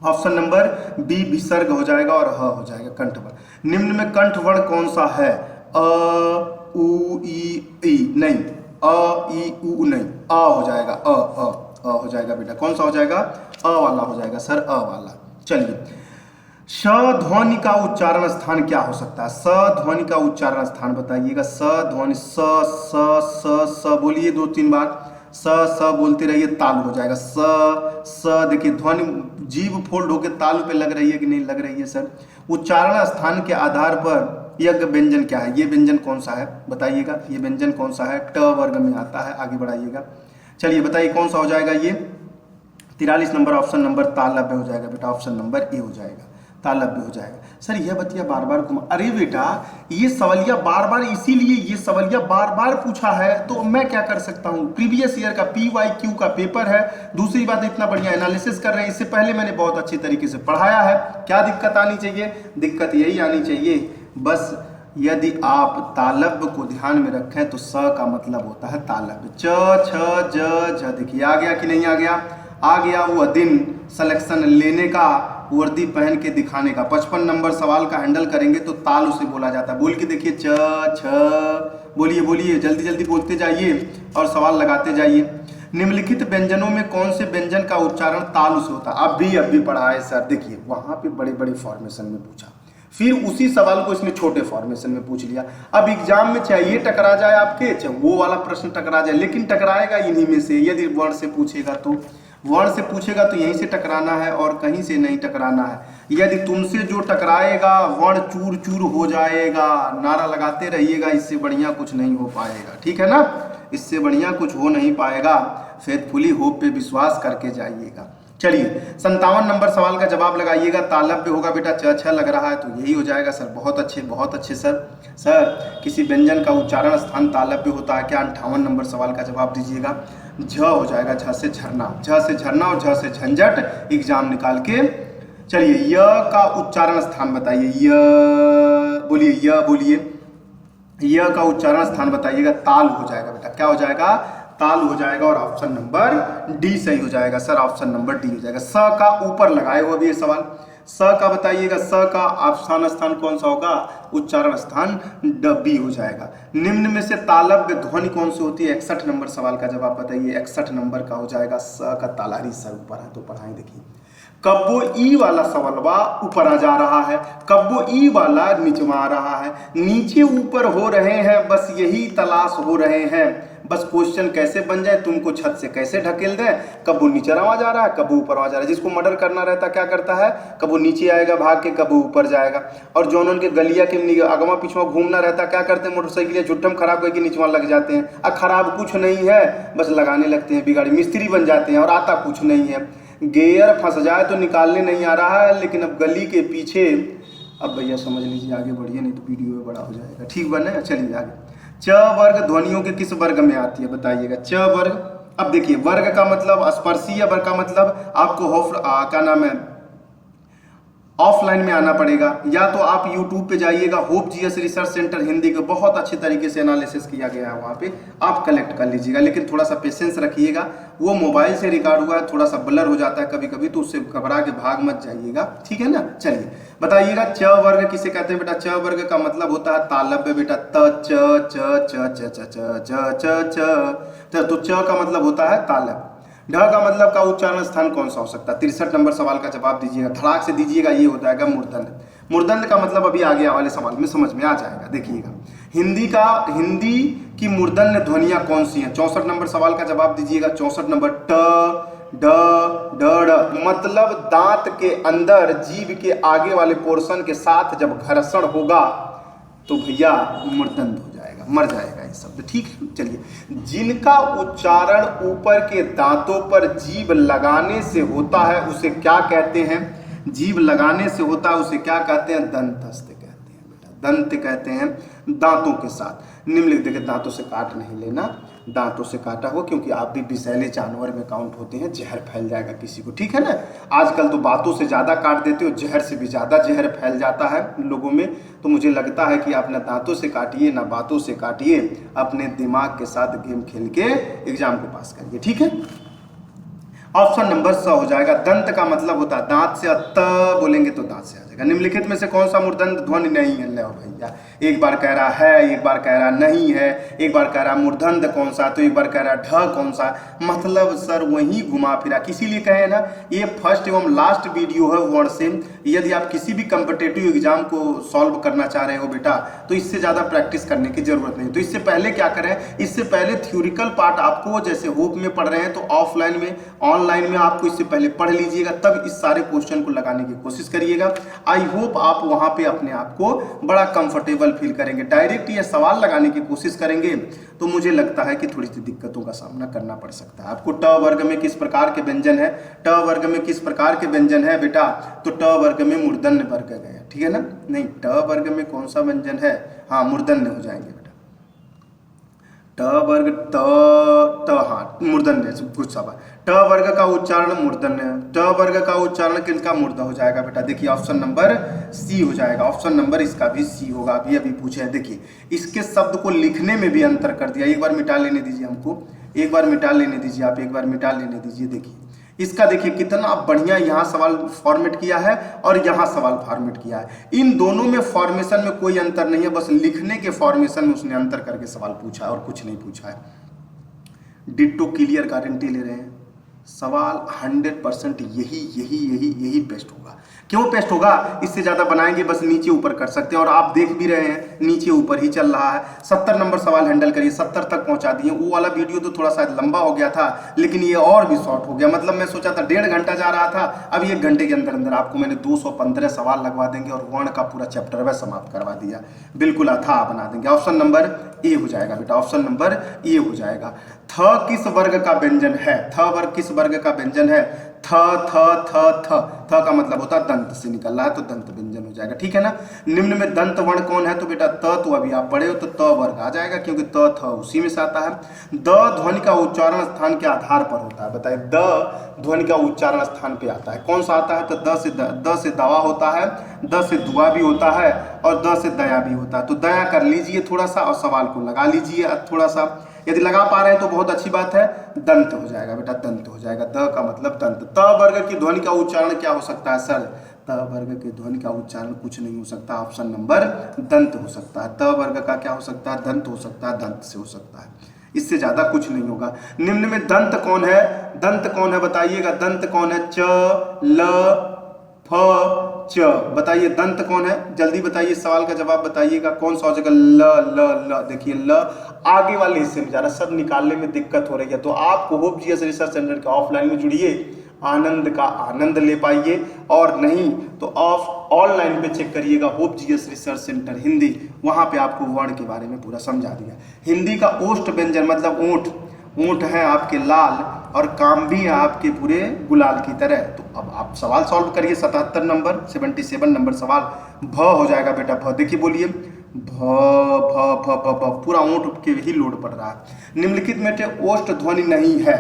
ऑप्शन नंबर बी विसर्ग हो जाएगा और ह हो जाएगा कंठ वर्ण। निम्न में कंठ वर्ण कौन सा है? अ उ ई नहीं, अ ई उ नहीं, अ हो जाएगा, अ हो जाएगा बेटा। कौन सा हो जाएगा? अ वाला हो जाएगा सर, अ वाला। चलिए, श ध्वनि का उच्चारण स्थान क्या हो सकता है? स ध्वनि का उच्चारण स्थान बताइएगा। स ध्वनि, स बोलिए 2-3 बार, स बोलते रहिए, तालु हो जाएगा। स देखिए, ध्वनि जीभ फोल्ड होकर तालु पे लग रही है कि नहीं लग रही है सर? उच्चारण स्थान के आधार पर यह व्यंजन क्या है? ये व्यंजन कौन सा है बताइएगा? ये व्यंजन कौन सा है? ट वर्ग में आता है, आगे बढ़ाइएगा। चलिए बताइए कौन सा हो जाएगा ये? 43 नंबर ऑप्शन नंबर तालव्य हो जाएगा बेटा, ऑप्शन नंबर ए हो जाएगा, तालव्य हो जाएगा। सर यह बतिया बार बार घुमा, अरे बेटा ये सवालिया बार बार, इसीलिए ये सवालिया बार बार पूछा है, तो मैं क्या कर सकता हूँ? प्रीवियस ईयर का PYQ का पेपर है। दूसरी बात, इतना बढ़िया एनालिसिस कर रहे हैं, इससे पहले मैंने बहुत अच्छी तरीके से पढ़ाया है। क्या दिक्कत आनी चाहिए? दिक्कत यही आनी चाहिए बस, यदि आप तालव्य को ध्यान में रखें तो स का मतलब होता है तालव्य। च छ ज झ, देखिए आ गया कि नहीं आ गया? आ गया वो दिन सिलेक्शन लेने का, वर्दी पहन के दिखाने का। 55 नंबर सवाल का हैंडल करेंगे तो ताल उसे बोला जाता है। बोल के देखिए, च छ, बोलिए बोलिए, जल्दी जल्दी बोलते जाइए और सवाल लगाते जाइए। निम्नलिखित व्यंजनों में कौन से व्यंजन का उच्चारण तालु से होता है? अब भी पढ़ा है सर। देखिए वहां पे बड़े बड़े फॉर्मेशन में पूछा, फिर उसी सवाल को इसने छोटे फॉर्मेशन में पूछ लिया। अब एग्जाम में चाहे ये टकरा जाए आपके, चाहे वो वाला प्रश्न टकरा जाए, लेकिन टकराएगा इन्हीं में से। यदि वर्ण से पूछेगा तो वर्ण से पूछेगा तो यहीं से टकराना है और कहीं से नहीं टकराना है। यदि तुमसे जो टकराएगा वर्ण चूर चूर हो जाएगा। नारा लगाते रहिएगा, इससे बढ़िया कुछ नहीं हो पाएगा, ठीक है ना? इससे बढ़िया कुछ हो नहीं पाएगा। फेथफुली होप पे विश्वास करके जाइएगा। चलिए 57 नंबर सवाल का जवाब लगाइएगा। तालव्य होगा बेटा, च छ लग रहा है तो यही हो जाएगा सर। बहुत अच्छे सर किसी व्यंजन का उच्चारण स्थान तालव्य होता है क्या? 58 नंबर सवाल का जवाब दीजिएगा। झ हो जाएगा, झ से झरना, झ से झरना और झ से झंझट, एग्जाम निकाल के। चलिए, य का उच्चारण स्थान बताइए। य बोलिए, य बोलिए, य का उच्चारण स्थान बताइएगा। ताल हो जाएगा बेटा, क्या हो जाएगा? ताल हो जाएगा और ऑप्शन नंबर डी सही हो जाएगा सर, ऑप्शन नंबर डी हो जाएगा। स का ऊपर लगाए हुआ भी ये सवाल, स का बताइएगा। स का अवसान स्थान कौन सा होगा? उच्चारण स्थान बी हो जाएगा। निम्न में से तालव्य ध्वनि कौन सी होती है? 61 नंबर सवाल का जवाब बताइए। 61 नंबर का हो जाएगा स का तालारी सर ऊपर है तो पढ़ाएं। देखिए कब्बो ई वाला सवालवा ऊपर आ जा रहा है, कब्बो ई वाला नीचवा आ रहा है, नीचे ऊपर हो रहे हैं, बस यही तलाश हो रहे हैं। बस क्वेश्चन कैसे बन जाए, तुमको छत से कैसे ढकेल दें। कब वो नीचे आ जा रहा है, कब वो ऊपर आ जा रहा है। जिसको मर्डर करना रहता क्या करता है? कब वो नीचे आएगा भाग के, कब वो ऊपर जाएगा। और जो उनके गलिया के अगवा पिछवा घूमना रहता क्या करते हैं? मोटरसाइकिल झुट्ठम खराब करके नीचवा लग जाते हैं। अब खराब कुछ नहीं है, बस लगाने लगते हैं बिगाड़ी, मिस्त्री बन जाते हैं और आता कुछ नहीं है। गियर फंस जाए तो निकालने नहीं आ रहा है, लेकिन अब गली के पीछे, अब भैया समझ लीजिए, आगे बढ़िए नहीं तो वीडियो में बड़ा हो जाएगा, ठीक बने। चलिए आगे। च वर्ग ध्वनियों के किस वर्ग में आती है बताइएगा? च वर्ग। अब देखिए वर्ग का मतलब स्पर्शीय, वर्ग का मतलब आपको क्या नाम है, ऑफलाइन में आना पड़ेगा, या तो आप YouTube पे जाइएगा, hope GS research centre Hindi का बहुत अच्छे तरीके से एनालिसिस किया गया है, वहाँ पे आप कलेक्ट कर लीजिएगा। लेकिन थोड़ा सा पेशेंस रखिएगा, वो मोबाइल से रिकॉर्ड हुआ है, थोड़ा सा ब्लर हो जाता है कभी कभी, तो उससे घबरा के भाग मत जाइएगा, ठीक है ना। चलिए बताइएगा, च वर्ग किसे कहते हैं बेटा? च वर्ग का मतलब होता है तालव्य बेटा, त च च च च च च च च, तो च का मतलब होता है तालव्य। ढ का मतलब का उच्चारण स्थान कौन सा हो सकता है? 63 नंबर सवाल का जवाब दीजिएगा, धड़ाक से दीजिएगा, ये हो जाएगा मूर्धन्य। मूर्धन्य का मतलब अभी आगे वाले सवाल में समझ में आ जाएगा। देखिएगा, हिंदी कि मूर्धन्य ध्वनियां कौन सी हैं। 64 नंबर सवाल का जवाब दीजिएगा। 64 नंबर ट ड ड ड, मतलब दांत के अंदर जीभ के आगे वाले पोर्शन के साथ जब घर्षण होगा तो भैया मूर्धन्य हो जाएगा, मर जाएगा ये शब्द। ठीक है, चलिए। जिनका उच्चारण ऊपर के दांतों पर जीभ लगाने से होता है उसे क्या कहते हैं? जीभ लगाने से होता है उसे क्या कहते हैं? दंतस्थ कहते हैं बेटा, दंत कहते हैं दांतों के साथ। निम्नलिखित देखिए, दांतों से काट नहीं लेना, दांतों से काटा हो, क्योंकि आप भी विषैले जानवर में काउंट होते हैं, जहर फैल जाएगा किसी को। ठीक है ना, आजकल तो बातों से ज़्यादा काट देते हो, जहर से भी ज़्यादा जहर फैल जाता है लोगों में। तो मुझे लगता है कि आप ना दांतों से काटिए ना बातों से काटिए, अपने दिमाग के साथ गेम खेल के एग्जाम को पास करिए। ठीक है, ऑप्शन नंबर 100 हो जाएगा। दंत का मतलब होता है दांत से, अत बोलेंगे तो दांत से आ जाएगा। निम्नलिखित में से कौन सा मूर्धन्य ध्वनि नहीं है? लो भैया, एक बार कह रहा है, एक बार कह रहा नहीं है, एक बार कह रहा मूर्धन्य कौन सा, तो एक बार कह रहा ढ कौन सा। मतलब सर वही घुमा फिरा, इसीलिए कहे ना ये फर्स्ट एवं लास्ट वीडियो है वर्ड से। यदि आप किसी भी कम्पिटेटिव एग्जाम को सॉल्व करना चाह रहे हो बेटा, तो इससे ज़्यादा प्रैक्टिस करने की जरूरत नहीं। तो इससे पहले क्या करें, इससे पहले थ्योरिकल पार्ट आपको जैसे होप में पढ़ रहे हैं तो ऑफलाइन में ऑनलाइन में आपको इससे पहले पढ़ लीजिएगा, तब इस सारे क्वेश्चन को लगाने की कोशिश करिएगा। आई होप आप वहां पे अपने आप को बड़ा कंफर्टेबल फील करेंगे। डायरेक्ट ये सवाल लगाने की कोशिश करेंगे तो मुझे लगता है कि थोड़ी सी दिक्कतों का सामना करना पड़ सकता है आपको। ट वर्ग में किस प्रकार के व्यंजन है? ट वर्ग में किस प्रकार के व्यंजन है बेटा? तो ट वर्ग में मूर्धन्य वर्ग गया। ठीक है ना, नहीं, ट वर्ग में कौन सा व्यंजन है? हाँ, मूर्धन्य हो जाएंगे बेटा। ट वर्ग हाँ मूर्धन्य कुछ सवाल। ट वर्ग का उच्चारण मूर्धन्य, ट वर्ग का उच्चारण किसका मूर्ध हो जाएगा बेटा? देखिए ऑप्शन नंबर सी हो जाएगा। ऑप्शन नंबर इसका भी सी होगा। अभी पूछे हैं, देखिए इसके शब्द को लिखने में भी अंतर कर दिया। एक बार मिटा लेने दीजिए हमको, एक बार मिटा लेने दीजिए, आप एक बार मिटा लेने दीजिए। देखिए इसका, देखिए कितना बढ़िया यहाँ सवाल फॉर्मेट किया है और यहाँ सवाल फॉर्मेट किया है। इन दोनों में फॉर्मेशन में कोई अंतर नहीं है, बस लिखने के फॉर्मेशन में उसने अंतर करके सवाल पूछा है और कुछ नहीं पूछा है। डिट्टो क्लियर गारंटी ले रहे हैं, सवाल 100% यही बेस्ट होगा। क्यों बेस्ट होगा? इससे ज़्यादा बनाएंगे बस नीचे ऊपर कर सकते हैं, और आप देख भी रहे हैं नीचे ऊपर ही चल रहा है। 70 नंबर सवाल हैंडल करिए, 70 तक पहुंचा दिए। वो वाला वीडियो तो थोड़ा शायद लंबा हो गया था, लेकिन ये और भी शॉर्ट हो गया। मतलब मैं सोचा था 1.5 घंटा जा रहा था, अब 1 घंटे के अंदर अंदर आपको मैंने 215 सवाल लगवा देंगे और वर्ण का पूरा चैप्टर वह समाप्त करवा दिया। बिल्कुल अथाह बना देंगे। ऑप्शन नंबर ए हो जाएगा बेटा, ऑप्शन नंबर ए हो जाएगा। थ किस वर्ग का व्यंजन है? थ वर्ग किस वर्ग का व्यंजन है? थ थ थ थ थ का मतलब होता है दंत से निकल रहा है, तो दंत व्यंजन हो जाएगा। ठीक है ना। निम्न में दंत वर्ण कौन है? तो बेटा त, तो अभी आप पढ़े हो तो त वर्ग आ जाएगा, क्योंकि त थ उसी में से आता है। द ध्वनि का उच्चारण स्थान के आधार पर होता है। बताइए, द ध्वनि का उच्चारण स्थान पे आता है, कौन सा आता है? तो द से दवा होता है, द से दुआ भी होता है और द से दया भी होता है। तो दया कर लीजिए थोड़ा सा और सवाल को लगा लीजिए थोड़ा सा। यदि लगा पा रहे हैं तो बहुत अच्छी बात है। दंत हो जाएगा बेटा, दंत हो जाएगा। द का मतलब दंत। त वर्ग की ध्वनि का उच्चारण क्या हो सकता है सर? त वर्ग की ध्वनि का उच्चारण कुछ नहीं हो सकता, ऑप्शन नंबर दंत हो सकता है। त वर्ग का क्या हो सकता है? दंत हो सकता है, दंत से हो सकता है, इससे ज्यादा कुछ नहीं होगा। निम्न में दंत कौन है? दंत कौन है बताइएगा, दंत कौन है? च ल फ च, बताइए दंत कौन है? जल्दी बताइए, सवाल का जवाब बताइएगा कौन सा हो जाएगा? ल ल ल। देखिए ल आगे वाले हिस्से में जा रहा है, सब निकालने में दिक्कत हो रही है। तो आपको होप जीएस रिसर्च सेंटर के ऑफलाइन में जुड़िए, आनंद का आनंद ले पाइए, और नहीं तो ऑनलाइन पे चेक करिएगा hope GS research centre Hindi, वहां पे आपको वर्ण के बारे में पूरा समझा दिया। हिंदी का ओष्ठ व्यंजन मतलब ऊंट, ऊंट है आपके लाल और काम भी है आपके पूरे गुलाल की तरह। तो अब आप सवाल सॉल्व करिए। 77 नंबर सवाल भ हो जाएगा बेटा, भ। देखिए बोलिए, भ भ भ भ भ, पूरा ऊंट के ही लोड पड़ रहा है। निम्नलिखित में से ओष्ठ ध्वनि नहीं है,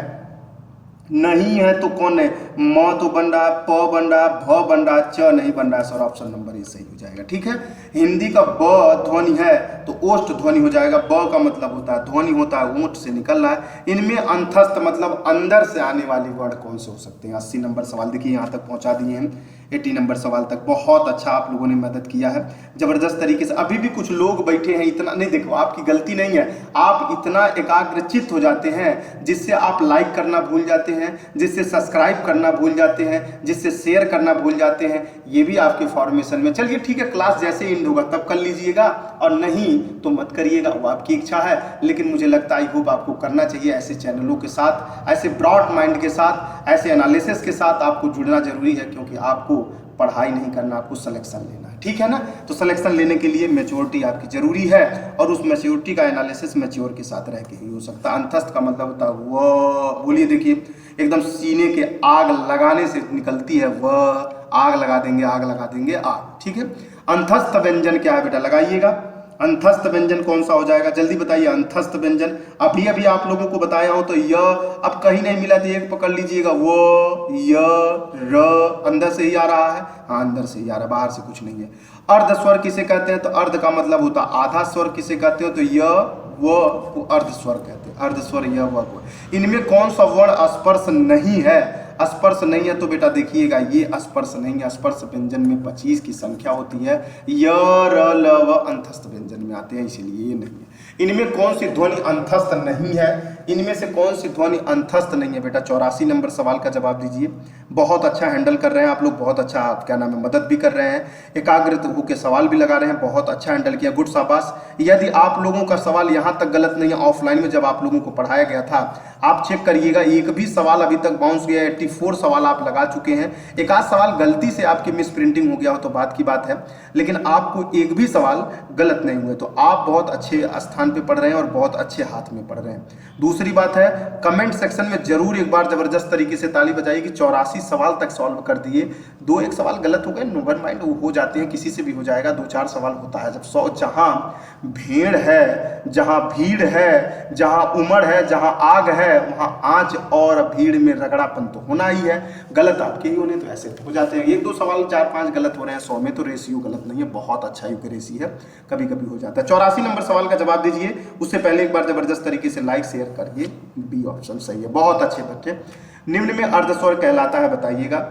नहीं है तो कौन है? म तो बन रहा है, प बन रहा है, भ बन रहा है, च नहीं बन रहा है सर। ऑप्शन नंबर ए सही हो जाएगा। ठीक है, हिंदी का ब ध्वनि है तो ओष्ठ ध्वनि हो जाएगा। ब का मतलब होता है ध्वनि होता है ऊंट से निकल रहा है। इनमें अंतस्थ मतलब अंदर से आने वाले वर्ड कौन से हो सकते हैं? 80 नंबर सवाल देखिए यहाँ तक पहुंचा दिए हैं। 80 नंबर सवाल तक। बहुत अच्छा आप लोगों ने मदद किया है ज़बरदस्त तरीके से। अभी भी कुछ लोग बैठे हैं, इतना नहीं, देखो आपकी गलती नहीं है, आप इतना एकाग्रचित्त हो जाते हैं जिससे आप लाइक करना भूल जाते हैं, जिससे सब्सक्राइब करना भूल जाते हैं, जिससे शेयर करना भूल जाते हैं। ये भी आपके फॉर्मेशन में, चलिए ठीक है, क्लास जैसे एंड होगा तब कर लीजिएगा, और नहीं तो मत करिएगा, वो आपकी इच्छा है। लेकिन मुझे लगता है आई होप आपको करना चाहिए। ऐसे चैनलों के साथ, ऐसे ब्रॉड माइंड के साथ, ऐसे एनालिसिस के साथ आपको जुड़ना जरूरी है, क्योंकि आपको पढ़ाई नहीं करना, आपको सिलेक्शन लेना है, ठीक है ना। तो सिलेक्शन लेने के लिए मैच्योरिटी आपकी जरूरी है, और उस मैच्योरिटी का एनालिसिस मैच्योर के साथ रह के ही हो सकता है। अंतस्थ का मतलब होता है वह, बोलिए देखिए, एकदम सीने के आग लगाने से निकलती है वह, आग लगा देंगे, आग लगा देंगे, आग, ठीक है। अंतस्थ व्यंजन क्या है बेटा, लगाइएगा। अंतस्थ व्यंजन कौन सा हो जाएगा, जल्दी बताइए। अंतस्थ व्यंजन अभी अभी आप लोगों को बताया हो तो य, अब कहीं नहीं मिला तो एक पकड़ लीजिएगा, वो, य, र, अंदर से ही आ रहा है, हाँ अंदर से ही आ रहा है, बाहर से कुछ नहीं है। अर्ध स्वर किसे कहते हैं, तो अर्ध का मतलब होता है आधा स्वर। किसे कहते हो, तो य, वो को अर्ध स्वर कहते हैं, अर्ध स्वर, य, व को। इनमें कौन सा वर्ण स्पर्श नहीं है, स्पर्श नहीं है, तो बेटा देखिएगा ये स्पर्श नहीं है। स्पर्श व्यंजन में 25 की संख्या होती है, य, र, ल, व अंतस्थ व्यंजन में आते हैं, इसलिए ये नहीं है। इनमें कौन सी ध्वनि अंतस्थ नहीं है, इनमें से कौन सी ध्वनि अंतस्थ नहीं है बेटा, 84 नंबर सवाल का जवाब दीजिए। बहुत अच्छा हैंडल कर रहे हैं आप लोग, बहुत अच्छा क्या नाम है, मदद भी कर रहे हैं, एकाग्रित होकर सवाल भी लगा रहे हैं, बहुत अच्छा हैंडल किया, गुड शाबाश। यदि आप लोगों का सवाल यहाँ तक गलत नहीं है, ऑफलाइन में जब आप लोगों को पढ़ाया गया था, आप चेक करिएगा, एक भी सवाल अभी तक बाउंस गया, 84 सवाल आप लगा चुके हैं। एक आध सवाल गलती से आपकी मिस प्रिंटिंग हो गया हो तो बात की बात है, लेकिन आपको एक भी सवाल गलत नहीं हुए, तो आप बहुत अच्छे स्थान पे पढ़ रहे हैं और बहुत अच्छे हाथ में पढ़ रहे हैं। दूसरी बात है, कमेंट सेक्शन में जरूर एक बार जबरदस्त तरीके से ताली बजाइए कि 84 सवाल तक सॉल्व कर दिए। 2-1 सवाल गलत हो गए, नोवर माइंड, वो हो जाते हैं, किसी से भी हो जाएगा, 2-4 सवाल होता है। जब 100, जहाँ भीड़ है, जहाँ भीड़ है, जहाँ उमड़ है, जहाँ आग है, वहाँ आंच और भीड़ में रगड़ापन तो होना ही है। गलत आपके ही होने तो ऐसे हो जाते हैं, 1-2 सवाल 4-5 गलत हो रहे हैं 100 में, तो रेशियो गलत नहीं है, बहुत अच्छा यूक्रेसी है, कभी कभी हो जाता है। 84 नंबर सवाल का जवाब दीजिए, उससे पहले एक बार जबरदस्त तरीके से लाइक शेयर करिए। बी ऑप्शन सही है, बहुत अच्छे बच्चे। निम्न में अर्धस्वर कहलाता है, बताइएगा।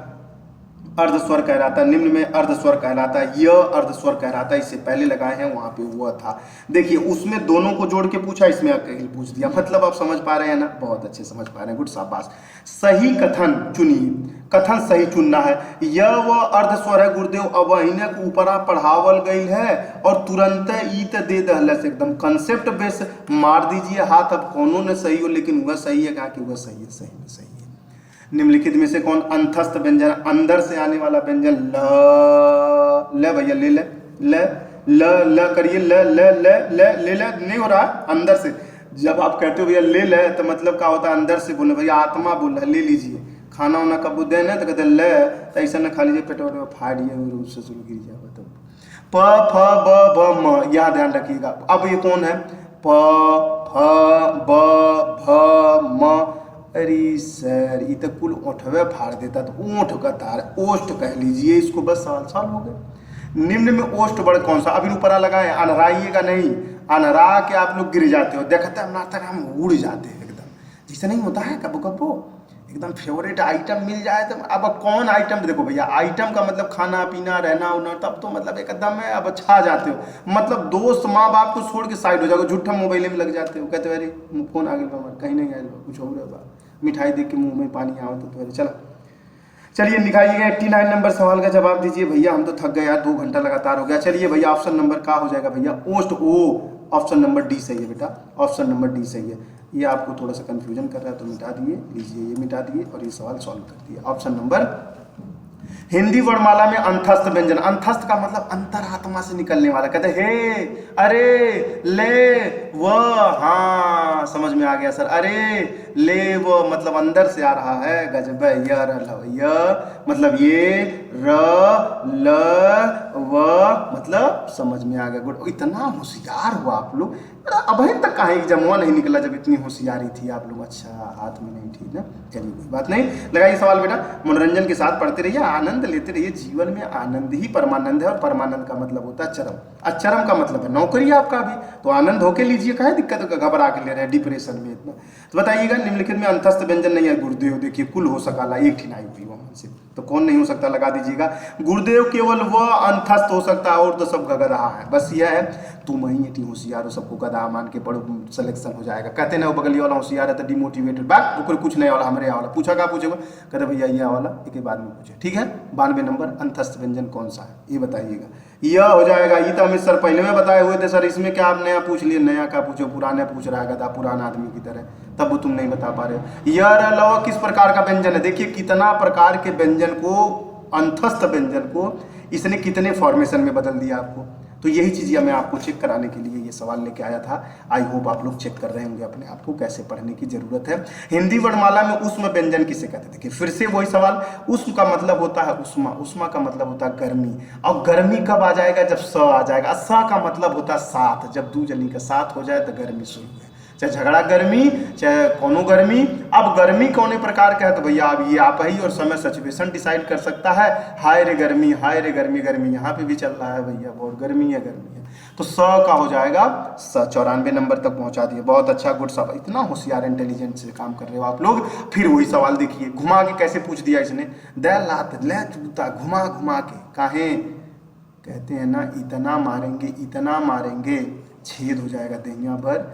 अर्धस्वर कहलाता है, निम्न में अर्धस्वर कहलाता है, यह अर्धस्वर कहलाता है, इससे पहले लगाए हैं, वहां पे हुआ था। देखिए उसमें दोनों को जोड़ के पूछा, इसमें अकेले पूछ दिया, मतलब आप समझ पा रहे हैं ना, बहुत अच्छे समझ पा रहे हैं, गुड शाबाश। सही कथन चुनिए, कथन सही चुनना है। यह वह अर्धस्वर है गुरुदेव, अवहिने के ऊपरा पढ़ावल गई है और तुरंत ईत दे दहले से, एकदम कंसेप्ट बेस मार दीजिए हाथ। अब कौनों ने सही हो, लेकिन वह सही है, कहा कि वह सही है, सही में सही है। निम्नलिखित में से कौन अंतस्थ व्यंजन, अंदर से आने वाला व्यंजन, ल भैया, ले ल करिए, ले नहीं हो रहा अंदर से। जब आप कहते हो भैया ले ले, तो मतलब क्या होता है, अंदर से बोले, भैया आत्मा बोल रहा है, ले लीजिए। खाना वाना कब देना है तो कहते ले, तो ऐसा ना खा लीजिए, पेट में फाड़िए और उससे शुरू गिर जाए। तो प, फ, ब, भ, म, यह ध्यान रखिएगा। अब ये कौन है, प, फ, ब, भ, म। अरे सर, ये तो कुल ओठवे फाड़ देता, तो ऊँट का तार, ओष्ठ कह लीजिए इसको, बस साल हो गए। निम्न में ओष्ठ बड़ कौन सा, अभी ऊपरा लगाए, अनहराइएगा नहीं, अनहरा के आप लोग गिर जाते हो, देखते हैं तक हम उड़ जाते हैं एकदम, जैसे नहीं होता है कबो कबो, एकदम फेवरेट आइटम मिल जाए तो। अब कौन आइटम, देखो भैया आइटम का मतलब खाना पीना रहना उना, तब तो मतलब एकदम है, अब छा जाते हो, मतलब दोस्त माँ बाप को छोड़ के साइड हो जाओगे, झूठा मोबाइल में लग जाते हो, कहते हो अरे फोन आ गया हमारा, कहीं नहीं आया, कुछ हो रहा है, मिठाई देख के मुंह में पानी आवा तो अरे चला। चलिए निकालिएगा, 89 नंबर सवाल का जवाब दीजिए भैया, हम तो थक गए यार, 2 घंटा लगातार हो गया। चलिए भैया ऑप्शन नंबर क्या हो जाएगा भैया, ओस्ट, ओ ऑप्शन नंबर डी सही है बेटा, ऑप्शन नंबर डी सही है। ये आपको थोड़ा सा कंफ्यूजन कर रहा है तो मिटा दिए, लीजिए ये मिटा दिए और ये सवाल सॉल्व कर दिए। ऑप्शन नंबर, हिंदी वर्णमाला में अंतस्थ व्यंजन, अंतस्थ का मतलब अंतरात्मा से निकलने वाला, कहते हे, अरे, ले, वो, हाँ समझ में आ गया सर, अरे, ले, वो मतलब अंदर से आ रहा है, गजब है। य मतलब ये, र, ल, व मतलब समझ में आ गया, गुड। इतना होशियार हुआ आप लोग, अभी तक कहीं जमुआ नहीं निकला जब इतनी होशियारी थी आप लोग। अच्छा हाथ में नहीं थी ना, चलिए कोई बात नहीं। लगाइए सवाल बेटा, मनोरंजन के साथ पढ़ते रहिए, आनंद लेते रहिए, जीवन में आनंद ही परमानंद है, और परमानंद का मतलब होता है चरम। अचरम का मतलब है नौकरी आपका भी, तो आनंद होके लीजिए, काहे दिक्कत घबरा के ले रहे हैं डिप्रेशन में इतना। तो बताइएगा निम्नलिखित में अंतस्थ व्यंजन नहीं है। गुरुदेव देखिए कुल हो सकाला एक ठिनाई हुई वो से, तो कौन नहीं हो सकता लगा दीजिएगा। गुरुदेव केवल वह अंतस्थ हो सकता है, और तो सब गधा है। बस यह है तुम ही इतनी होशियार हो, सबको गधा मान के पढ़ो, सिलेक्शन हो जाएगा। कहते ना वो बगली वाला होशियार है तो डिमोटिवेटेड, बैक कुछ नहीं वाला हमारे वाला पूछा क्या पूछेगा, कहते भैया यह वाला एक बाद में पूछे। ठीक है 92 नंबर अंतस्थ व्यंजन कौन सा है ये बताइएगा। यह हो जाएगा। ये तो अमित सर पहले में बताए हुए थे सर, इसमें क्या आप नया पूछ लिए। नया क्या पूछो, पुराने पूछ रहा है गधा, पुराना आदमी की तरह, तब वो तुम नहीं बता पा रहे हो। यह अलावा किस प्रकार का व्यंजन है, देखिए कितना प्रकार के व्यंजन को, अंतस्थ व्यंजन को इसने कितने फॉर्मेशन में बदल दिया आपको। तो यही चीज़ मैं आपको चेक कराने के लिए ये सवाल लेके आया था। आई होप आप लोग चेक कर रहे होंगे अपने आप को, कैसे पढ़ने की जरूरत है। हिंदी वर्णमाला में उष्म व्यंजन किसे कहते हैं, देखिए फिर से वही सवाल। उष्म का मतलब होता है उष्मा, उष्मा का मतलब होता है गर्मी, और गर्मी कब आ जाएगा, जब स आ जाएगा। स का मतलब होता है साथ, जब दो जनी का साथ हो जाए तो गर्मी शुरू है, चाहे झगड़ा गर्मी चाहे कोनो गर्मी। अब गर्मी कौने प्रकार का है, तो भैया अब ये आप ही और समय सिचुएशन डिसाइड कर सकता है। हाय रे गर्मी, हाय रे गर्मी, गर्मी यहाँ पे भी चल रहा है भैया, बहुत गर्मी है, गर्मी है। तो स का हो जाएगा स। 94 नंबर तक पहुंचा दिए, बहुत अच्छा, गुड सब। इतना होशियार इंटेलिजेंट से काम कर रहे हो आप लोग। फिर वही सवाल देखिए, घुमा के कैसे पूछ दिया इसने, लात ले जूता घुमा घुमा के, काहे कहते हैं ना इतना मारेंगे, इतना मारेंगे छेद हो जाएगा दहिया भर,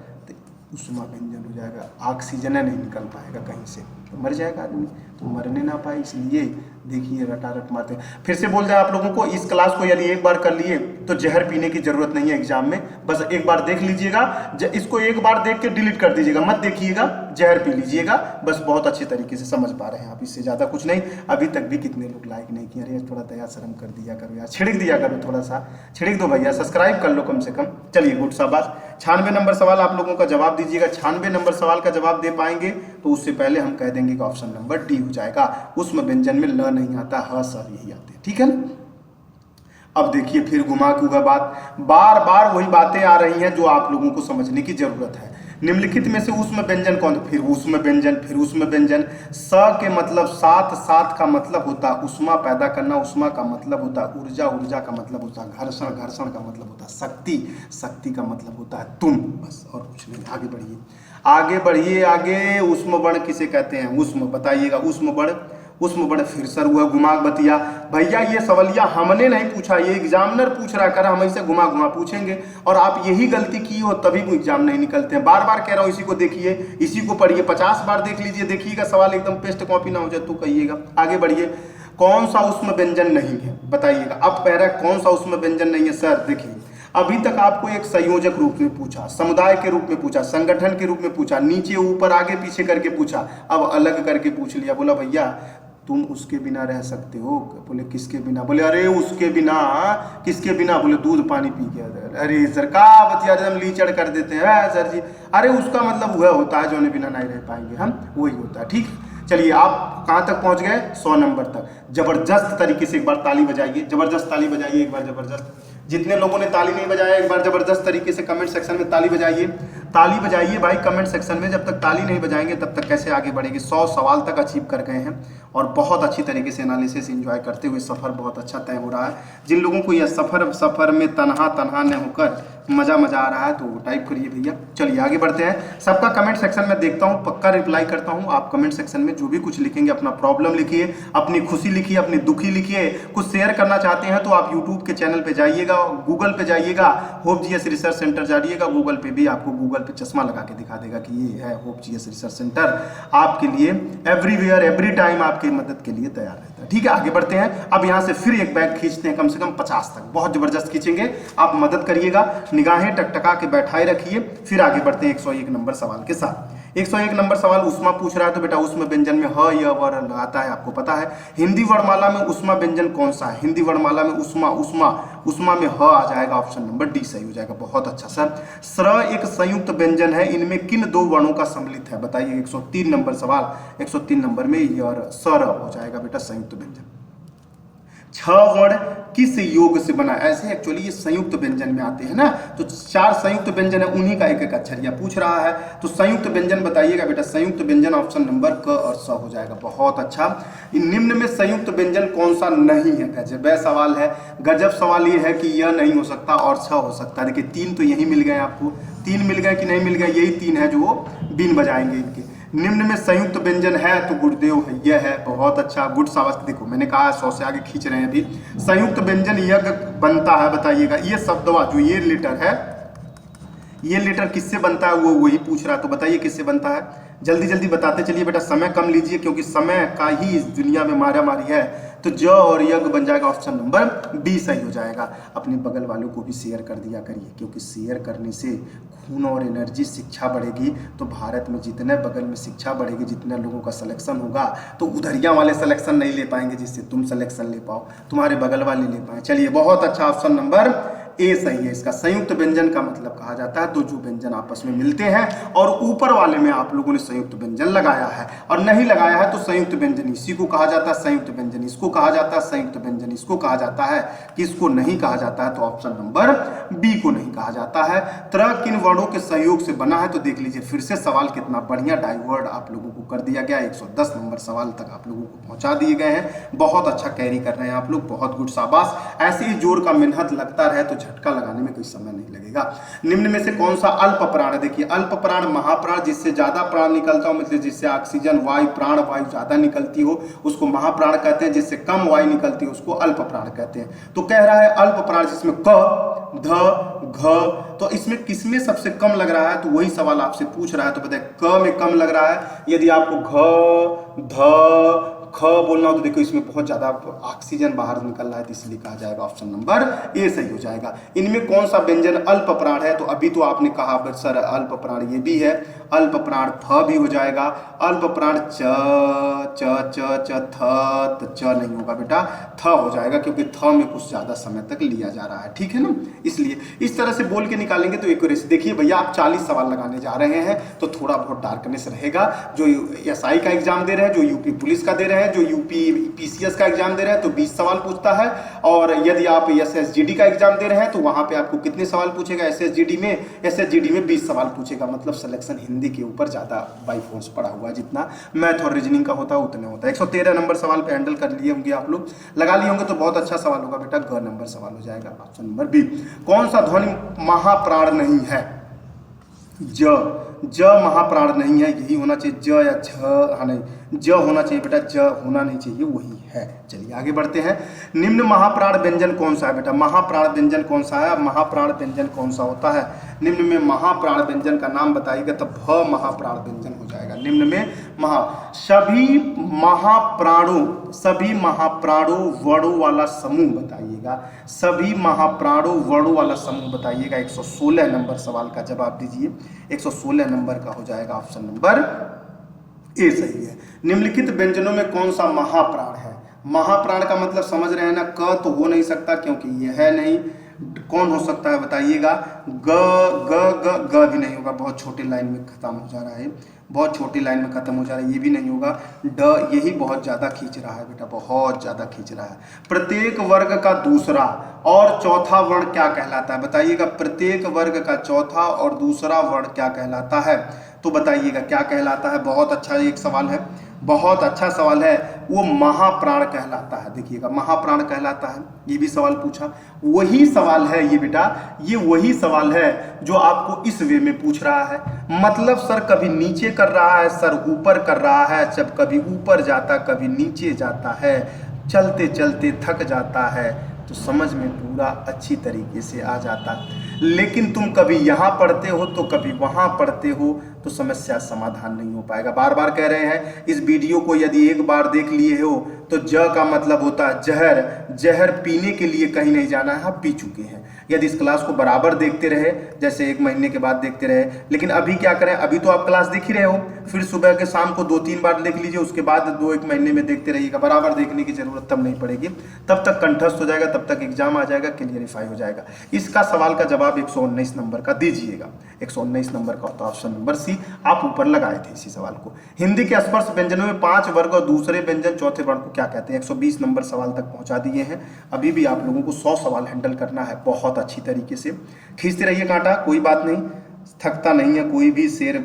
उष्मा व्यंजन हो जाएगा। ऑक्सीजन नहीं निकल पाएगा कहीं से, तो मर जाएगा आदमी, तो मरने ना पाए, इसलिए देखिए रटारट मारते हैं। फिर से बोल रहे हैं आप लोगों को, इस क्लास को यदि एक बार कर लिए तो जहर पीने की जरूरत नहीं है एग्जाम में, बस एक बार देख लीजिएगा। इसको एक बार देख के डिलीट कर दीजिएगा, मत देखिएगा, जहर पी लीजिएगा बस। बहुत अच्छे तरीके से समझ पा रहे हैं आप, इससे ज़्यादा कुछ नहीं। अभी तक भी कितने लोग लाइक नहीं किए, अरे थोड़ा दया शर्म कर दिया करो यार, छिड़क दिया करो, थोड़ा सा छिड़क दो भैया, सब्सक्राइब कर लो कम से कम। चलिए गुड शाबाश। 96 नंबर सवाल आप लोगों का जवाब दीजिएगा। 96 नंबर सवाल का जवाब दे पाएंगे तो उससे पहले हम कह देंगे कि ऑप्शन नंबर डी हो जाएगा। उसमें व्यंजन में ल नहीं आता, ह सब यही आते हैं, ठीक है ना। अब देखिए फिर घुमा के बात, बार बार वही बातें आ रही हैं जो आप लोगों को समझने की जरूरत है। निम्नलिखित में से उष्म व्यंजन कौन, फिर उष्म व्यंजन, फिर उष्म व्यंजन। स के मतलब साथ, साथ का मतलब होता है उष्मा पैदा करना, उष्मा का मतलब होता है ऊर्जा, ऊर्जा का मतलब होता है घर्षण, घर्षण का मतलब होता है शक्ति, शक्ति का मतलब होता है तुम, बस और कुछ नहीं। आगे बढ़िए, आगे बढ़िए, आगे। उष्म वर्ण किसे कहते हैं, उष्म बताइएगा। उष्म वर्ण, उष्म वर्ण फिर सर हुआ घुमा बतिया। भैया ये सवालिया हमने नहीं पूछा, ये एग्जामिनर पूछ रहा कर, हम ऐसे घुमा घुमा पूछेंगे और आप यही गलती की हो तभी वो एग्जाम नहीं निकलते हैं। बार बार कह रहा हूँ इसी को देखिए, इसी को पढ़िए, 50 बार देख लीजिए, देखिएगा सवाल एकदम पेस्ट कॉपी ना हो जाए तो कहिएगा। आगे बढ़िए, कौन सा उष्म व्यंजन नहीं है बताइएगा। अब कह रहा है कौन सा उष्म व्यंजन नहीं है सर, देखिए अभी तक आपको एक संयोजक रूप में पूछा, समुदाय के रूप में पूछा, संगठन के रूप में पूछा, नीचे ऊपर आगे पीछे करके पूछा, अब अलग करके पूछ लिया। बोला भैया तुम उसके बिना रह सकते हो, बोले किसके बिना, बोले अरे उसके बिना, किसके बिना, बोले दूध पानी पी के। अरे सर का बतिया हम लीचड़ कर देते हैं सर जी, अरे उसका मतलब वह होता है जो बिना नहीं रह पाएंगे हम, वही होता है। ठीक, चलिए आप कहाँ तक पहुँच गए, 100 नंबर तक। जबरदस्त तरीके से एक बार ताली बजाइए, जबरदस्त ताली बजाइए एक बार, जबरदस्त। जितने लोगों ने ताली नहीं बजाया एक बार जबरदस्त तरीके से कमेंट सेक्शन में ताली बजाइए, ताली बजाइए भाई कमेंट सेक्शन में। जब तक ताली नहीं बजाएंगे तब तक कैसे आगे बढ़ेंगे। 100 सवाल तक अचीव कर गए हैं और बहुत अच्छी तरीके से एनालिसिस एंजॉय करते हुए सफ़र बहुत अच्छा तय हो रहा है। जिन लोगों को यह सफ़र में तनहा न होकर मज़ा आ रहा है तो टाइप करिए भैया। चलिए आगे बढ़ते हैं। सबका कमेंट सेक्शन में देखता हूँ, पक्का रिप्लाई करता हूँ। आप कमेंट सेक्शन में जो भी कुछ लिखेंगे, अपना प्रॉब्लम लिखिए, अपनी खुशी लिखिए, अपनी दुखी लिखिए। कुछ शेयर करना चाहते हैं तो आप यूट्यूब के चैनल पे जाइएगा, गूगल पे जाइएगा, होप जीएस रिसर्च सेंटर जाइएगा। गूगल पे भी आपको गूगल पे चश्मा लगा के दिखा देगा कि ये है होप जीएस रिसर्च सेंटर, आपके लिए एवरीवेयर एवरी टाइम आपकी मदद के लिए तैयार रहता है। ठीक है, आगे बढ़ते हैं। अब यहाँ से फिर एक बैग खींचते हैं, कम से कम 50 तक, बहुत जबरदस्त खींचेंगे। आप मदद करिएगा, निगाहें टकटका के बैठाए रखिए। फिर आगे बढ़ते हैं 101 नंबर सवाल के साथ। 101 नंबर सवाल उष्मा पूछ रहा है, तो बेटा उष्मा व्यंजन में ह य वर्ण आता है, आपको पता है। हिंदी वर्णमाला में उष्मा व्यंजन कौन सा है, हिंदी वर्णमाला में उष्मा में ह आ जाएगा, ऑप्शन नंबर डी सही हो जाएगा। बहुत अच्छा सर। स्र एक संयुक्त व्यंजन है, इनमें किन दो वर्णों का सम्मिलित है बताइए। 103 नंबर सवाल, 103 नंबर में और सर हो जाएगा बेटा संयुक्त व्यंजन। छह वर्ण किस योग से बना? ऐसे एक्चुअली ये संयुक्त व्यंजन में आते हैं ना, तो चार संयुक्त व्यंजन है, उन्हीं का एक एक अक्षर यह पूछ रहा है। तो संयुक्त व्यंजन बताइएगा बेटा। संयुक्त व्यंजन ऑप्शन नंबर क और स हो जाएगा। बहुत अच्छा। निम्न में संयुक्त व्यंजन कौन सा नहीं है? गजब सवाल है। गजब सवाल ये है कि यह नहीं हो सकता और छ हो सकता है। देखिए तीन तो यही मिल गए आपको, तीन मिल गए कि नहीं मिल गए? यही तीन है जो वो बीन बजाएंगे इनके। निम्न में संयुक्त व्यंजन है तो गुरुदेव है, यह है। बहुत अच्छा, गुड शाबाश। देखो मैंने कहा 100 से आगे खींच रहे हैं अभी। संयुक्त व्यंजन यज्ञ बनता है, बताइएगा। ये शब्दवा जो ये लेटर है, ये लेटर किससे बनता है? वो वही पूछ रहा है, तो बताइए किससे बनता है? जल्दी जल्दी बताते चलिए बेटा, समय कम लीजिए क्योंकि समय का ही इस दुनिया में मारा मारी है। तो ज और यज्ञ बन जाएगा ऑप्शन नंबर बी सही हो जाएगा। अपने बगल वालों को भी शेयर कर दिया करिए, क्योंकि शेयर करने से खून और एनर्जी, शिक्षा बढ़ेगी। तो भारत में जितने बगल में शिक्षा बढ़ेगी, जितने लोगों का सिलेक्शन होगा, तो उधरिया वाले सिलेक्शन नहीं ले पाएंगे जिससे तुम सिलेक्शन ले पाओ, तुम्हारे बगल वाले ले पाए। चलिए बहुत अच्छा, ऑप्शन नंबर ए सही है इसका। संयुक्त व्यंजन का मतलब कहा जाता है तो जो व्यंजन आपस में मिलते हैं और ऊपर वाले में आप लोगों ने संयुक्त व्यंजन लगाया है, और नहीं लगाया है तो संयुक्त व्यंजन इसी को कहा जाता है, संयुक्त व्यंजन इसको कहा जाता है, संयुक्त व्यंजन इसको कहा जाता है। किसको नहीं कहा जाता है? तो ऑप्शन नंबर बी को नहीं कहा जाता है। तरह किन वर्णों के सहयोग से बना है? तो देख लीजिए फिर से सवाल कितना बढ़िया डाइवर्ट आप लोगों को कर दिया गया। 110 नंबर सवाल तक आप लोगों को पहुंचा दिए गए हैं। बहुत अच्छा कैरी कर रहे हैं आप लोग, बहुत गुड, शाबाश। ऐसे ही जोर का मेहनत लगता रहे तो झटका लगाने में कोई समय नहीं लगेगा। निम्न में से कौन सा अल्प प्राण है? देखिए अल्प प्राण महाप्राण, जिससे ज्यादा प्राण निकलता हो, मतलब जिससे ऑक्सीजन वायु प्राण वायु ज्यादा निकलती हो उसको महाप्राण कहते हैं, जिससे कम वायु निकलती हो उसको अल्प प्राण कहते हैं। तो कह रहा है अल्प प्राण जिसमें क ध घ, तो इसमें किसमें सबसे कम लग रहा है? तो वही सवाल आपसे पूछ रहा है। तो बताए क में कम लग रहा है। यदि आपको घ ध ख बोलना हो तो देखो इसमें बहुत ज्यादा ऑक्सीजन बाहर निकल रहा है, तो इसलिए कहा जाएगा ऑप्शन नंबर ए सही हो जाएगा। इनमें कौन सा व्यंजन अल्प प्राण है? तो अभी तो आपने कहा सर अल्प प्राण ये भी है, अल्प प्राण फ भी हो जाएगा। अल्प प्राण च च च च थ, तो च नहीं होगा बेटा, थ हो जाएगा, क्योंकि थ में कुछ ज्यादा समय तक लिया जा रहा है, ठीक है ना। इसलिए इस तरह से बोल के निकालेंगे तो एक्यूरेसी। देखिए भैया आप 40 सवाल लगाने जा रहे हैं, तो थोड़ा बहुत डार्कनेस रहेगा। जो एसआई का एग्जाम दे रहे हैं, जो यूपी पुलिस का दे रहे हैं, जो यूपी पीसीएस का एग्जाम दे रहे हैं तो 20 सवाल पूछता है। और यदि आप एसएसजीडी का एग्जाम दे रहे हैं तो वहां पे आपको कितने सवाल पूछेगा? एसएसजीडी में 20 सवाल पूछेगा। मतलब सिलेक्शन हिंदी के ऊपर ज्यादा बाई फोर्स पड़ा हुआ है, जितना मैथ और रीजनिंग का होता है उतने होता है। 113 नंबर सवाल पे हैंडल कर लिए होंगे आप लोग, लगा लिए होंगे तो बहुत अच्छा सवाल होगा बेटा। ग नंबर सवाल हो जाएगा ऑप्शन नंबर बी। कौन सा ध्वनि महाप्राण नहीं है? ज महाप्राण नहीं है, यही होना चाहिए। ज या झ, हाँ नहीं ज होना चाहिए बेटा, ज होना नहीं चाहिए, वही है। चलिए आगे बढ़ते हैं। निम्न महाप्राण व्यंजन कौन सा है बेटा? महाप्राण व्यंजन कौन सा है? महाप्राण व्यंजन कौन सा होता है? निम्न में महाप्राण व्यंजन का नाम बताइएगा तो भ महाप्राण व्यंजन हो जाएगा। निम्न में सभी महाप्राणों वर्णों वाला समूह बताइएगा। सभी महाप्राणों वर्णों वाला समूह बताइएगा। 116 नंबर सवाल का जवाब दीजिए। 116 नंबर का हो जाएगा ऑप्शन नंबर ए सही है। निम्नलिखित व्यंजनों में कौन सा महाप्राण है? महाप्राण का मतलब समझ रहे हैं ना, क तो हो नहीं सकता क्योंकि ये है नहीं। कौन हो सकता है बताइएगा? ग ग ग ग भी नहीं होगा, बहुत छोटे लाइन में खत्म हो जा रहा है, बहुत छोटी लाइन में खत्म हो जा रहा है, ये भी नहीं होगा। ड यही बहुत ज्यादा खींच रहा है बेटा, बहुत ज्यादा खींच रहा है। प्रत्येक वर्ग का दूसरा और चौथा वर्ण क्या कहलाता है? बताइएगा प्रत्येक वर्ग का चौथा और दूसरा वर्ण क्या कहलाता है? तो बताइएगा क्या कहलाता है? बहुत अच्छा एक सवाल है, बहुत अच्छा सवाल है। वो महाप्राण कहलाता है। देखिएगा महाप्राण कहलाता है, ये भी सवाल पूछा, वही सवाल है ये बेटा, ये वही सवाल है जो आपको इस वे में पूछ रहा है। मतलब सर कभी नीचे कर रहा है, सर ऊपर कर रहा है, जब कभी ऊपर जाता कभी नीचे जाता है, चलते चलते थक जाता है, तो समझ में पूरा अच्छी तरीके से आ जाता। लेकिन तुम कभी यहाँ पढ़ते हो तो कभी वहाँ पढ़ते हो, तो समस्या समाधान नहीं हो पाएगा। बार बार कह रहे हैं, इस वीडियो को यदि एक बार देख लिए हो तो ज का मतलब होता है जहर। जहर पीने के लिए कहीं नहीं जाना है, आप पी चुके हैं। यदि इस क्लास को बराबर देखते रहे, जैसे 1 महीने के बाद देखते रहे, लेकिन अभी क्या करें, अभी तो आप क्लास देख ही रहे हो, फिर सुबह के शाम को 2-3 बार देख लीजिए, उसके बाद 2-1 महीने में देखते रहिएगा। बराबर देखने की जरूरत तब नहीं पड़ेगी, तब तक कंठस्थ हो जाएगा, तब तक एग्जाम आ जाएगा, क्लियरिफाई हो जाएगा। इसका सवाल का जवाब जवाब 119 नंबर का दीजिएगा। 119 नंबर का होता है ऑप्शन नंबर सी, आप ऊपर लगाए थे इसी सवाल को। हिंदी के स्पर्श व्यंजनों में 5 वर्ग और दूसरे व्यंजन चौथे वर्ण को क्या कहते हैं? 120 नंबर सवाल तक पहुंचा दिए हैं। अभी भी आप लोगों को 100 सवाल हैंडल करना है बहुत अच्छी तरीके से। खींचते रहिए कांटा, कोई बात नहीं, थकता नहीं है कोई भी शेर।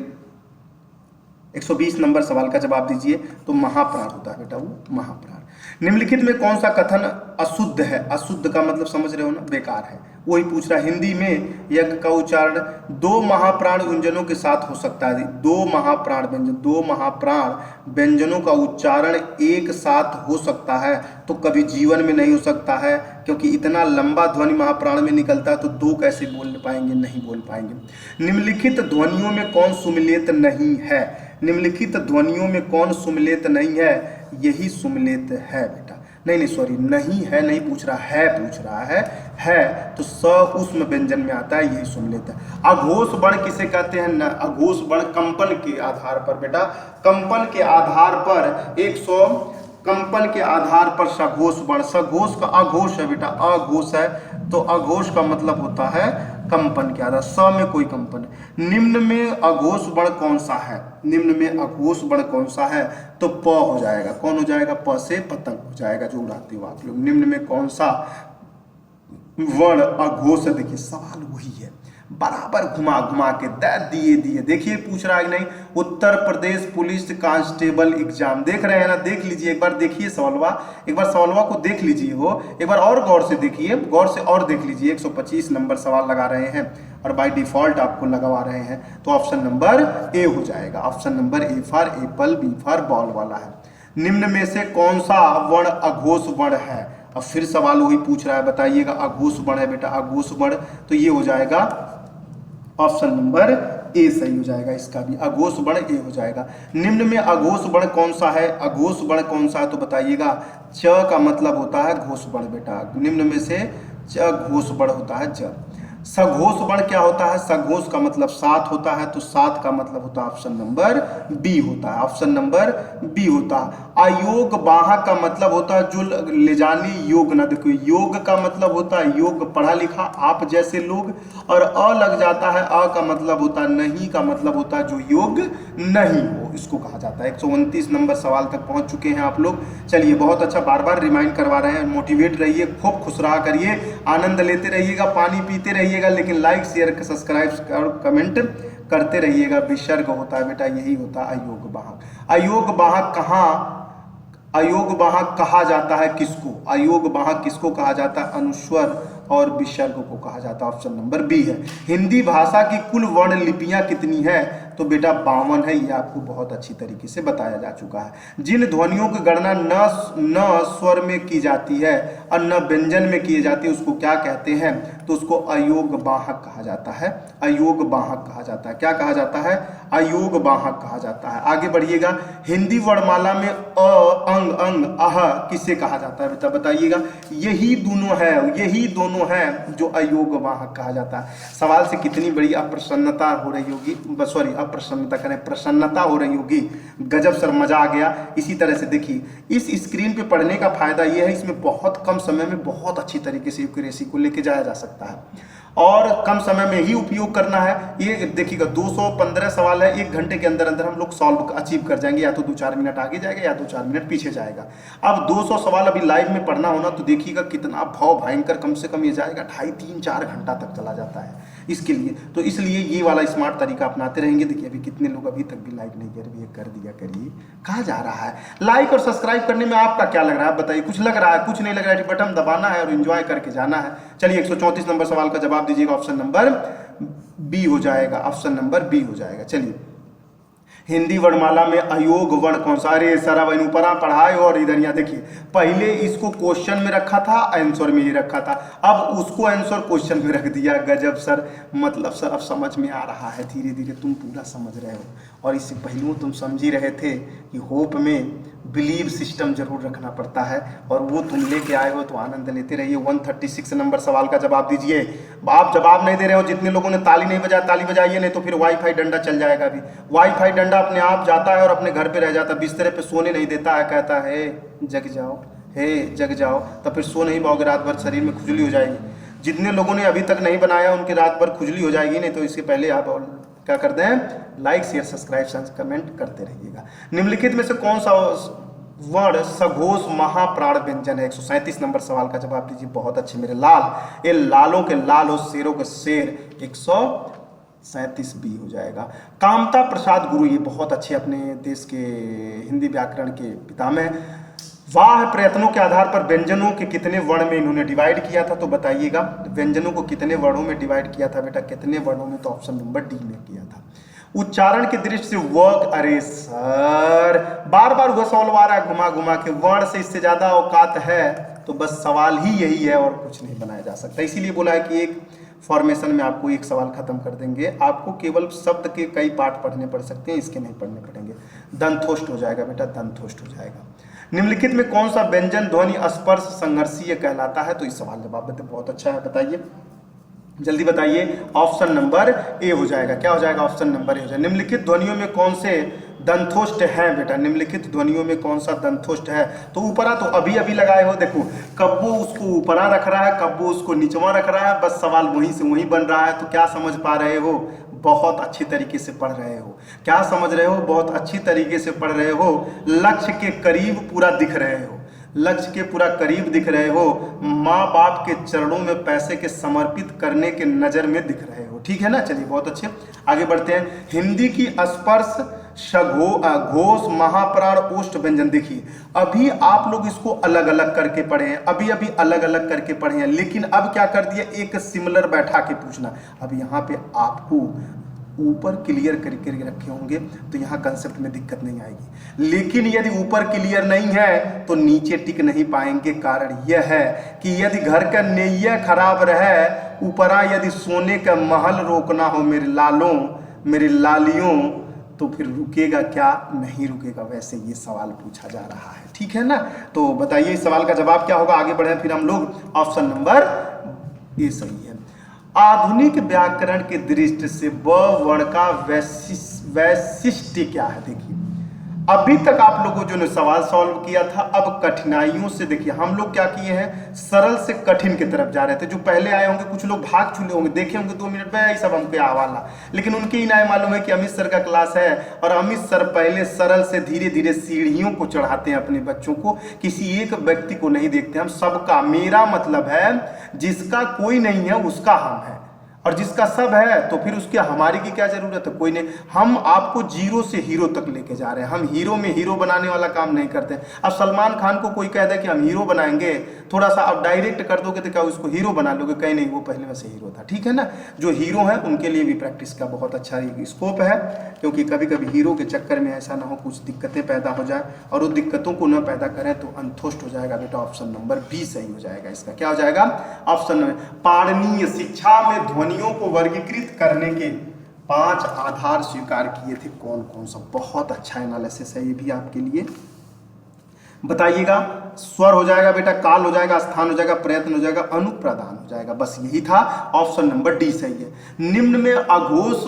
120 नंबर सवाल का जवाब दीजिए। तो महाप्राण होता है बेटा, वो महाप्राण। निम्नलिखित में कौन सा कथन अशुद्ध है? अशुद्ध का मतलब समझ रहे हो ना, बेकार है। वही पूछ रहा है, हिंदी में यज्ञ का उच्चारण 2 महाप्राण व्यंजनों के साथ हो सकता है। 2 महाप्राण व्यंजन, 2 महाप्राण व्यंजनों का उच्चारण एक साथ हो सकता है, तो कभी जीवन में नहीं हो सकता है, क्योंकि इतना लंबा ध्वनि महाप्राण में निकलता है, तो 2 कैसे बोल पाएंगे? नहीं बोल पाएंगे। निम्नलिखित ध्वनियों में कौन सुमिलित नहीं है? निम्नलिखित ध्वनियों में कौन सुमिलित नहीं है? यही सुमिलित है बेटा। नहीं सॉरी, नहीं है नहीं पूछ रहा है, पूछ रहा है तो स उष्म व्यंजन में आता है, यही सुमिलित है। अघोष वर्ण किसे कहते हैं? न अघोष वर्ण कंपन के आधार पर बेटा, कंपन के आधार पर 100 कंपन के आधार पर सघोष वर्ण, सघोष का अघोष है बेटा, अघोष है, तो अघोष का मतलब होता है कंपन के आधार, स में कोई कंपन। निम्न में अघोष वर्ण कौन सा है? निम्न में अघोष वर्ण कौन सा है? तो प हो जाएगा। कौन हो जाएगा? प से पतंग हो जाएगा, जो उड़ाते हो आप लोग। निम्न में कौन सा वर्ण अघोष है? देखिए सवाल वही है, बराबर घुमा घुमा के दिए। देखिए पूछ रहा है कि नहीं, Uttar Pradesh police constable exam देख रहे हैं ना, देख लीजिए एक बार, देखिए सवालवा, एक बार सवालवा को देख लीजिए, हो एक बार और गौर से देखिए, गौर से और देख लीजिए। 125 नंबर सवाल लगा रहे हैं और बाय डिफॉल्ट आपको लगवा रहे हैं, तो ऑप्शन नंबर ए हो जाएगा। Option number A for apple, B for ball वाला है। निम्न में से कौन सा वर्ण अघोष वर्ण है? अब फिर सवाल वही पूछ रहा है, बताइएगा। अघोष वर्ण है बेटा, अघोष वर्ण, तो ये हो जाएगा ऑप्शन नंबर ए सही हो जाएगा, इसका भी अघोष वर्ण ए हो जाएगा। निम्न में अघोष वर्ण कौन सा है? अघोष वर्ण कौन सा है तो बताइएगा। च का मतलब होता है घोष वर्ण बेटा, निम्न में से च घोष वर्ण होता है च। सघोष वर्ण क्या होता है? सघोष का मतलब 7 होता है, तो 7 का मतलब होता है ऑप्शन नंबर बी होता है, ऑप्शन नंबर बी होता है। अयोग वाहक का मतलब होता है जो ले जाने योग ना। देखो योग का मतलब होता है योग, पढ़ा लिखा आप जैसे लोग, और अ लग जाता है, अ का मतलब होता है नहीं, का मतलब होता है जो योग नहीं हो, इसको कहा जाता है। 129 नंबर सवाल तक पहुंच चुके हैं आप लोग। चलिए बहुत अच्छा, बार बार रिमाइंड करवा रहे हैं। मोटिवेट रहिए, खूब खुश रहा करिए, आनंद लेते रहिएगा, पानी पीते रहिएगा, लेकिन लाइक शेयर सब्सक्राइब और कमेंट करते रहिएगा। विसर्ग होता है बेटा, यही होता है अयोग वाहक। अयोग वाहक कहाँ, अयोग वाहक कहा जाता है किसको? अयोग वाहक किसको कहा जाता है? अनुस्वर और विसर्ग को कहा जाता है, ऑप्शन नंबर बी है। हिंदी भाषा की कुल वर्ण लिपियां कितनी है? तो बेटा 52 है, ये आपको बहुत अच्छी तरीके से बताया जा चुका है। जिन ध्वनियों की गणना न स्वर में की जाती है और न व्यंजन में की जाती है, उसको क्या कहते हैं? तो उसको अयोग वाहक कहा जाता है, अयोग वाहक कहा जाता है। क्या कहा जाता है? अयोग वाहक कहा जाता है। आगे बढ़िएगा। हिंदी वर्णमाला में अ, अंग, अंग, अह किसे कहा जाता है बेटा? बताइएगा। यही दोनों है, यही दोनों है जो अयोग वाहक कहा जाता है। सवाल से कितनी बड़ी अप्रसन्नता हो रही होगी, सॉरी अप्रसन्नता करें, प्रसन्नता हो रही होगी। गजब सर, मजा आ गया। इसी तरह से देखिए, इस स्क्रीन पे पढ़ने का फायदा यह है, इसमें बहुत कम समय में बहुत अच्छी तरीके से एक्यूरेसी को लेके जाया जा सकता है और कम समय में ही उपयोग करना है। ये देखिएगा 215 सवाल है, 1 घंटे के अंदर अंदर हम लोग सॉल्व अचीव कर जाएंगे, या तो 2-4 मिनट आगे जाएगा या 2-4 मिनट पीछे जाएगा। अब 200 सवाल अभी लाइव में पढ़ना होना, तो देखिएगा कितना भाव भयंकर, कम से कम ये जाएगा 2.5-3-4 घंटा तक चला जाता है इसके लिए। तो इसलिए ये वाला स्मार्ट तरीका अपनाते रहेंगे। देखिए अभी कितने लोग अभी तक भी लाइक नहीं कर रहे, कर दिया करिए। कहाँ जा रहा है? लाइक और सब्सक्राइब करने में आपका क्या लग रहा है? आप बताइए। कुछ लग रहा है? कुछ नहीं लग रहा है? बटन दबाना है और एंजॉय करके जाना है। चलिए 134 नंबर सवाल का जवाब दीजिएगा, ऑप्शन नंबर बी हो जाएगा, ऑप्शन नंबर बी हो जाएगा। चलिए, हिंदी वर्णमाला में अयोग वर्ण कौन सा? अरे सर अब ऊपर पढ़ाए और इधर यहाँ देखिए, पहले इसको क्वेश्चन में रखा था, आंसर में ही रखा था, अब उसको आंसर क्वेश्चन में रख दिया। गजब सर, मतलब सर अब समझ में आ रहा है, धीरे धीरे तुम पूरा समझ रहे हो। और इससे पहलू तुम समझ ही रहे थे कि होप में बिलीव सिस्टम जरूर रखना पड़ता है, और वो तुम लेके आए हो, तो आनंद लेते रहिए। 136 नंबर सवाल का जवाब दीजिए। आप जवाब नहीं दे रहे हो, जितने लोगों ने ताली नहीं बजाया ताली बजाइए, नहीं तो फिर वाईफाई डंडा चल जाएगा। अभी वाईफाई डंडा अपने आप जाता है और अपने घर पे रह जाता है, बिस्तर पे सोने नहीं देता है, कहता है जग जाओ, हे जग जाओ, तो फिर सो नहीं पाओगे, रात भर शरीर में खुजली हो जाएगी। जितने लोगों ने अभी तक नहीं बनाया उनकी रात भर खुजली हो जाएगी, नहीं तो इसके पहले आप क्या करते हैं, लाइक शेयर सब्सक्राइब कमेंट करते रहिएगा। निम्नलिखित में से कौन सा वर्ण सघोष महाप्राण व्यंजन है? 137 नंबर सवाल का जवाब दीजिए। बहुत अच्छे मेरे लाल, ये लालों के लाल हो, शेरों के शेर, 137 बी हो जाएगा। कामता प्रसाद गुरु, ये बहुत अच्छे अपने देश के हिंदी व्याकरण के पितामह। वाह प्रयत्नों के आधार पर व्यंजनों के कितने वर्ण में इन्होंने डिवाइड किया था, तो बताइएगा व्यंजनों को कितने वर्णों में डिवाइड किया था बेटा, कितने वर्णों में? तो ऑप्शन नंबर डी में किया था। उच्चारण की दृष्टि से वर्क, अरे सर बार बार वह सवाल आ रहा है घुमा घुमा के, वर्ण से इससे ज्यादा औकात है तो बस सवाल ही यही है और कुछ नहीं बनाया जा सकता। इसीलिए बोला है कि एक फॉर्मेशन में आपको एक सवाल खत्म कर देंगे, आपको केवल शब्द के कई पार्ट पढ़ने पड़ सकते हैं, इसके नहीं पढ़ने पड़ेंगे। दंतोष्ट हो जाएगा बेटा, दंतोष्ट हो जाएगा। निम्नलिखित में कौन सा व्यंजन ध्वनि स्पर्श संघर्षीय कहलाता है? तो इस सवाल जवाब देते बहुत अच्छा है, बताइए जल्दी बताइए। ऑप्शन नंबर ए हो जाएगा। क्या हो जाएगा? ऑप्शन नंबर ए हो जाएगा। निम्नलिखित ध्वनियों में कौन से दंतोष्ट है बेटा? निम्नलिखित ध्वनियों में कौन सा दंतोष्ट है? तो ऊपरा तो अभी अभी लगाए हो, देखो कब वो उसको ऊपरा रख रहा है, कब वो उसको निचवा रख रहा है, बस सवाल वहीं से वहीं बन रहा है। तो क्या समझ पा रहे हो? बहुत अच्छी तरीके से पढ़ रहे हो। क्या समझ रहे हो? बहुत अच्छी तरीके से पढ़ रहे हो। लक्ष्य के करीब पूरा दिख रहे हो, लक्ष्य के पूरा करीब दिख रहे हो। माँ बाप के चरणों में पैसे के समर्पित करने के नजर में दिख रहे हो। ठीक है ना, चलिए बहुत अच्छे, आगे बढ़ते हैं। हिंदी की स्पर्श घोष महाप्राण ओष्ठ व्यंजन, देखिए अभी आप लोग इसको अलग अलग करके पढ़े हैं, अभी अभी अलग अलग करके पढ़े हैं, लेकिन अब क्या कर दिया, एक सिमिलर बैठा के पूछना। अब यहाँ पे आपको ऊपर क्लियर करके रखे होंगे तो यहाँ कंसेप्ट में दिक्कत नहीं आएगी, लेकिन यदि ऊपर क्लियर नहीं है तो नीचे टिक नहीं पाएंगे। कारण यह है कि यदि घर का नैया खराब रहे, ऊपरा यदि सोने का महल रोकना हो मेरे लालों मेरे लालियों, तो फिर रुकेगा क्या? नहीं रुकेगा। वैसे ये सवाल पूछा जा रहा है, ठीक है ना। तो बताइए इस सवाल का जवाब क्या होगा? आगे बढ़े फिर हम लोग। ऑप्शन नंबर ए सही है। आधुनिक व्याकरण के दृष्टि से ब वर्ण का वैशिष्ट्य क्या है? देखिए अभी तक आप लोगों जो ने सवाल सॉल्व किया था, अब कठिनाइयों से देखिए हम लोग क्या किए हैं, सरल से कठिन की तरफ जा रहे थे। जो पहले आए होंगे कुछ लोग भाग चुके होंगे, देखे होंगे 2 मिनट में ये सब हमको आवाला, लेकिन उनके ही ना मालूम है कि अमित सर का क्लास है और अमित सर पहले सरल से धीरे धीरे सीढ़ियों को चढ़ाते हैं अपने बच्चों को। किसी एक व्यक्ति को नहीं देखते हम, सबका। मेरा मतलब है जिसका कोई नहीं है उसका हम है, और जिसका सब है तो फिर उसके हमारी की क्या जरूरत है? कोई नहीं। हम आपको जीरो से हीरो तक लेके जा रहे हैं, हम हीरो में हीरो बनाने वाला काम नहीं करते। अब सलमान खान को कोई कह दे कि हम हीरो बनाएंगे, थोड़ा सा आप डायरेक्ट कर दोगे तो क्या उसको हीरो बना लोगे? कहीं नहीं, वो पहले वैसे हीरो था, ठीक है ना। जो हीरो है उनके लिए भी प्रैक्टिस का बहुत अच्छा स्कोप है, क्योंकि कभी कभी हीरो के चक्कर में ऐसा ना हो कुछ दिक्कतें पैदा हो जाए, और उन दिक्कतों को न पैदा करें तो अंतुष्ट हो जाएगा बेटा। ऑप्शन नंबर बी सही हो जाएगा। इसका क्या हो जाएगा? Option number. पाणिनीय शिक्षा में ध्वनियों को वर्गीकृत करने के 5 आधार स्वीकार किए थे, कौन कौन सा? बहुत अच्छा एनालिसिस है ये भी आपके लिए, बताइएगा। स्वर हो जाएगा बेटा, काल हो जाएगा, स्थान हो जाएगा, प्रयत्न हो जाएगा, अनुप्रदान हो जाएगा, बस यही था। ऑप्शन नंबर डी सही है। निम्न में अघोष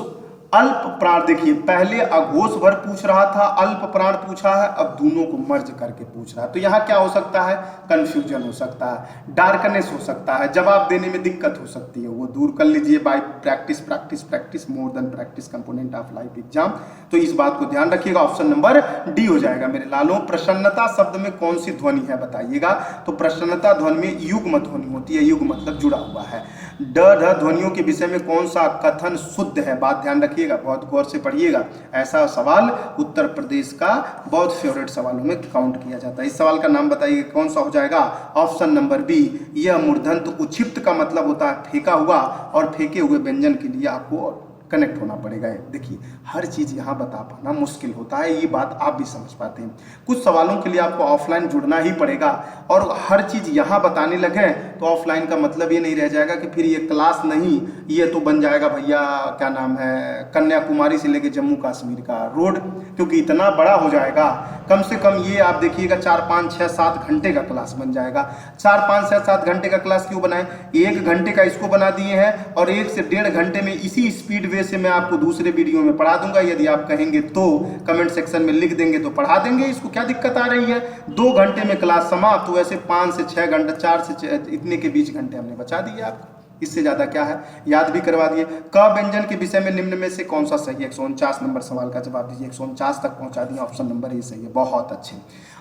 अल्प प्राण, देखिए पहले अघोष भर पूछ रहा था, अल्प प्राण पूछा है, अब दोनों को मर्ज करके पूछ रहा है। तो यहाँ क्या हो सकता है? कंफ्यूजन हो सकता है, डार्कनेस हो सकता है, जवाब देने में दिक्कत हो सकती है, वो दूर कर लीजिए bye practice practice practice, more than practice component of life exam. तो इस बात को ध्यान रखिएगा। ऑप्शन नंबर डी हो जाएगा मेरे लालों। प्रसन्नता शब्द में कौन सी ध्वनि है बताइएगा? तो प्रसन्नता ध्वनि में युग्म ध्वनि होती है, युग्म मतलब जुड़ा हुआ है। ड ढ ध्वनियों के विषय में कौन सा कथन शुद्ध है? बात ध्यान रखिएगा, बहुत गौर से पढ़िएगा। ऐसा सवाल उत्तर प्रदेश का बहुत फेवरेट सवालों में काउंट किया जाता है। इस सवाल का नाम बताइए कौन सा हो जाएगा? Option number B. यह मूर्धन्य उक्षिप्त का मतलब होता है फेंका हुआ, और फेंके हुए व्यंजन के लिए आपको कनेक्ट होना पड़ेगा। देखिए हर चीज़ यहाँ बता पाना मुश्किल होता है, ये बात आप भी समझ पाते हैं। कुछ सवालों के लिए आपको ऑफलाइन जुड़ना ही पड़ेगा, और हर चीज़ यहाँ बताने लगे तो ऑफलाइन का मतलब ये नहीं रह जाएगा कि फिर ये क्लास नहीं, ये तो बन जाएगा भैया क्या नाम है, कन्याकुमारी से लेके जम्मू कश्मीर का रोड, क्योंकि इतना बड़ा हो जाएगा। कम से कम ये आप देखिएगा 4, 5, 6, 7 घंटे का क्लास बन जाएगा। 4, 5, 6, 7 घंटे का क्लास क्यों बनाए? 1 घंटे का इसको बना दिए हैं, और 1 से 1.5 घंटे में इसी स्पीड से मैं आपको दूसरे वीडियो में पढ़ा दूंगा। यदि आप कहेंगे तो कमेंट सेक्शन में लिख देंगे तो पढ़ा देंगे, इसको क्या दिक्कत आ रही है? 2 घंटे में क्लास समाप्त, तो वैसे 5 से 6 घंटे, 4 से 6 इतने के बीच घंटे हमने बचा दिए आपको। इससे ज़्यादा क्या है, याद भी करवा दिए। क व्यंजन के विषय में निम्न में से कौन सा सही है, 149 नंबर सवाल का जवाब दीजिए। 149 तक पहुंचा दिया, ऑप्शन नंबर ए सही है, बहुत अच्छे।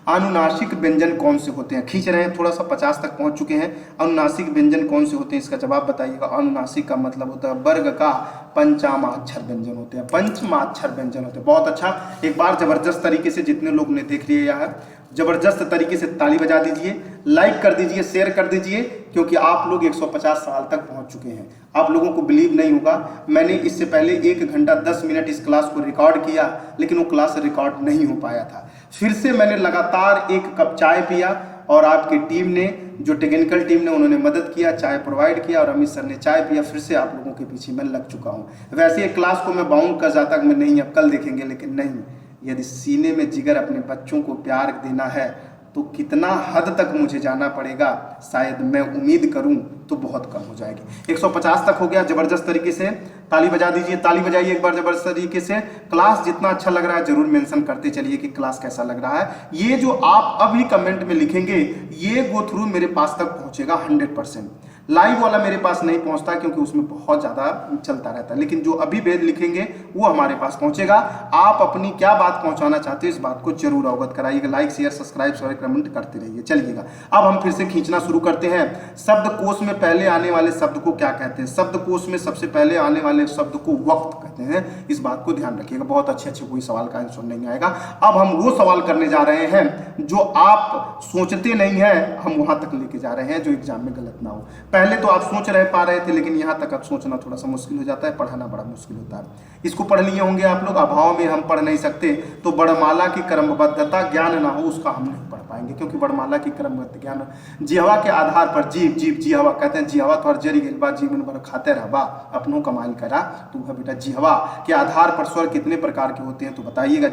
अनुनासिक व्यंजन कौन से होते हैं, खींच रहे हैं थोड़ा सा, 50 तक पहुंच चुके हैं। अनुनासिक व्यंजन कौन से होते हैं, इसका जवाब बताइएगा। अनुनासिक का मतलब होता है वर्ग का पंचमाक्षर व्यंजन होते हैं, पंचमाक्षर व्यंजन होते हैं। बहुत अच्छा, एक बार जबरदस्त तरीके से जितने लोग ने देख लिया है, जबरदस्त तरीके से ताली बजा दीजिए, लाइक कर दीजिए, शेयर कर दीजिए, क्योंकि आप लोग 150 सवाल तक पहुंच चुके हैं। आप लोगों को बिलीव नहीं होगा, मैंने इससे पहले 1 घंटा 10 मिनट इस क्लास को रिकॉर्ड किया, लेकिन वो क्लास रिकॉर्ड नहीं हो पाया था। फिर से मैंने लगातार 1 कप चाय पिया और आपकी टीम ने, जो टेक्निकल टीम ने, उन्होंने मदद किया, चाय प्रोवाइड किया और अमित सर ने चाय पिया। फिर से आप लोगों के पीछे मैं लग चुका हूँ। वैसे ये क्लास को मैं बाउंड कर जाता मैं नहीं, अब कल देखेंगे, लेकिन नहीं, यदि सीने में जिगर अपने बच्चों को प्यार देना है तो कितना हद तक मुझे जाना पड़ेगा, शायद मैं उम्मीद करूं तो बहुत कम हो जाएगी। 150 तक हो गया, जबरदस्त तरीके से ताली बजा दीजिए, ताली बजाइए एक बार जबरदस्त तरीके से। क्लास जितना अच्छा लग रहा है जरूर मेंशन करते चलिए कि क्लास कैसा लग रहा है। ये जो आप अभी कमेंट में लिखेंगे ये गो थ्रू मेरे पास तक पहुंचेगा 100%। लाइव वाला मेरे पास नहीं पहुंचता क्योंकि उसमें बहुत ज़्यादा चलता रहता है, लेकिन जो अभी वेद लिखेंगे वो हमारे पास पहुंचेगा। आप अपनी क्या बात पहुंचाना चाहते हो इस बात को जरूर अवगत कराइएगा। लाइक शेयर सब्सक्राइब कमेंट करते रहिए। चलिएगा, अब हम फिर से खींचना शुरू करते हैं। शब्दकोश में पहले आने वाले शब्द को क्या कहते हैं, शब्दकोश में सबसे पहले आने वाले शब्द को वक्त कहते हैं, इस बात को ध्यान रखिएगा। बहुत अच्छे कोई सवाल का आंसर नहीं आएगा। अब हम वो सवाल करने जा रहे हैं जो आप सोचते नहीं हैं, हम वहां तक लेके जा रहे हैं जो एग्जाम में गलत ना हो। पहले तो आप सोच पा रहे थे, लेकिन यहाँ तक अब सोचना थोड़ा सा मुश्किल हो जाता है, पढ़ाना बड़ा मुश्किल होता है। इसको पढ़ लिए होंगे आप लोग, अभाव में हम पढ़ नहीं सकते, तो वर्णमाला की क्रमबद्धता ज्ञान ना हो उसका हम नहीं पढ़ पाएंगे, क्योंकि वर्णमाला की क्रमबद्ध ज्ञान जिहवा के आधार पर जीव जीव जिहवा कहते हैं, जिहवा तो जरी गिलबा जीवन भर खाते रहबा अपनों कमाल करा, तो वह बेटा जिहवा के आधार पर स्वर कितने प्रकार के होते हैं तो बताइएगा।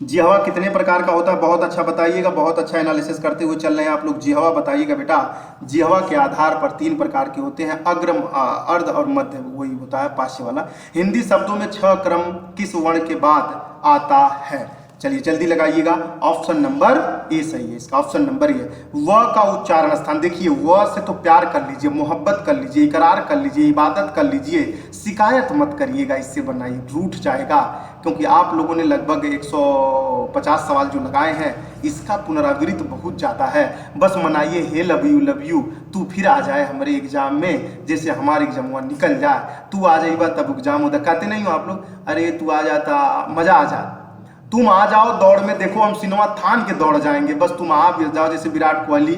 जिहवा कितने प्रकार का होता है, बहुत अच्छा बताइएगा, बहुत अच्छा एनालिसिस करते हुए चल रहे हैं आप लोग। जिहवा बताइएगा बेटा। जिहवा के आधार पर 3 प्रकार के होते हैं, अग्रम, अर्ध और मध्य, वही होता है पाश्य वाला। हिंदी शब्दों में 6 क्रम किस वर्ण के बाद आता है, चलिए जल्दी लगाइएगा। ऑप्शन नंबर ए सही है, इसका ऑप्शन नंबर ए। व का उच्चारण स्थान देखिए, व से तो प्यार कर लीजिए, मोहब्बत कर लीजिए, इकरार कर लीजिए, इबादत कर लीजिए, शिकायत मत करिएगा, इससे बनाइए, रूठ जाएगा। क्योंकि आप लोगों ने लगभग 150 सवाल जो लगाए हैं, इसका पुनरावृत्त बहुत ज़्यादा है। बस मनाइए हे लव यू तू फिर आ जाए हमारे एग्जाम में, जैसे हमारे एग्जाम हुआ निकल जाए, तू आ जाइएगा तब एग्जाम होता। कहते नहीं हो आप लोग, अरे तू आ जाता मजा आ जाता, तुम आ जाओ दौड़ में, देखो हम सिनेमा थान के दौड़ जाएंगे, बस तुम आ जाओ। जैसे विराट कोहली,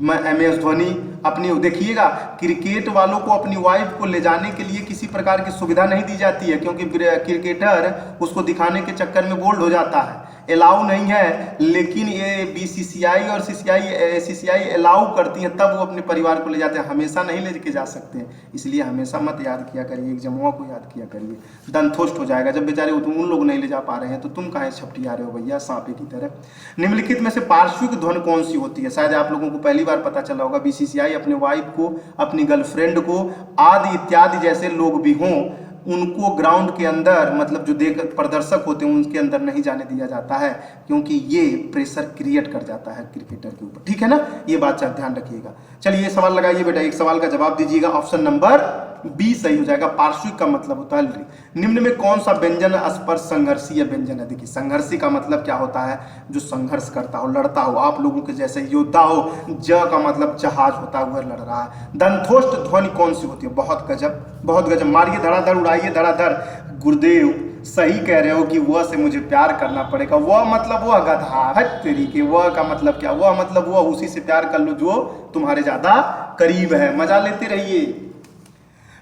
MS धोनी, अपनी देखिएगा क्रिकेट वालों को अपनी वाइफ को ले जाने के लिए किसी प्रकार की सुविधा नहीं दी जाती है, क्योंकि क्रिकेटर उसको दिखाने के चक्कर में बोल्ड हो जाता है, अलाउ नहीं है। लेकिन ये BCCI और CCI अलाउ करती हैं, तब वो अपने परिवार को ले जाते हैं, हमेशा नहीं लेके जा सकते हैं। इसलिए हमेशा मत याद किया करिए, एग्जामों को याद किया करिए, दंतोष्ट हो जाएगा। जब बेचारे उन लोग नहीं ले जा पा रहे हैं तो तुम काहे छपटिया रहे हो भैया सांपे की तरह। निम्नलिखित में से पार्श्विक ध्वनि कौन सी होती है, शायद आप लोगों को पहली बार पता चला होगा। BCCI अपने वाइफ को, अपनी गर्लफ्रेंड को, आदि इत्यादि जैसे लोग भी हों, उनको ग्राउंड के अंदर, मतलब जो देख प्रदर्शक होते हैं उनके अंदर नहीं जाने दिया जाता है, क्योंकि ये प्रेशर क्रिएट कर जाता है क्रिकेटर के ऊपर, ठीक है ना, ये बात ध्यान रखिएगा। चलिए ये सवाल लगाइए बेटा, एक सवाल का जवाब दीजिएगा। ऑप्शन नंबर बी सही हो जाएगा। पार्श्विक का मतलब होता है निम्न में कौन सा व्यंजन स्पर्श संघर्षीय व्यंजन है। देखिए संघर्षी का मतलब क्या होता है, जो संघर्ष करता हो, लड़ता हो, आप लोगों के जैसे योद्धा हो। ज का मतलब जहाज होता है, वह लड़ रहा है। दंतोष्ट ध्वनि कौन सी होती है, बहुत गजब, बहुत गजब, मारिए धड़ाधड़, उड़ाइए धड़ाधड़। गुरुदेव सही कह रहे हो कि वह से मुझे प्यार करना पड़ेगा। वह मतलब वह गधा है तेरी के, वह का मतलब क्या, वह मतलब वह उसी से प्यार कर लो जो तुम्हारे ज्यादा करीब है। मजा लेते रहिए।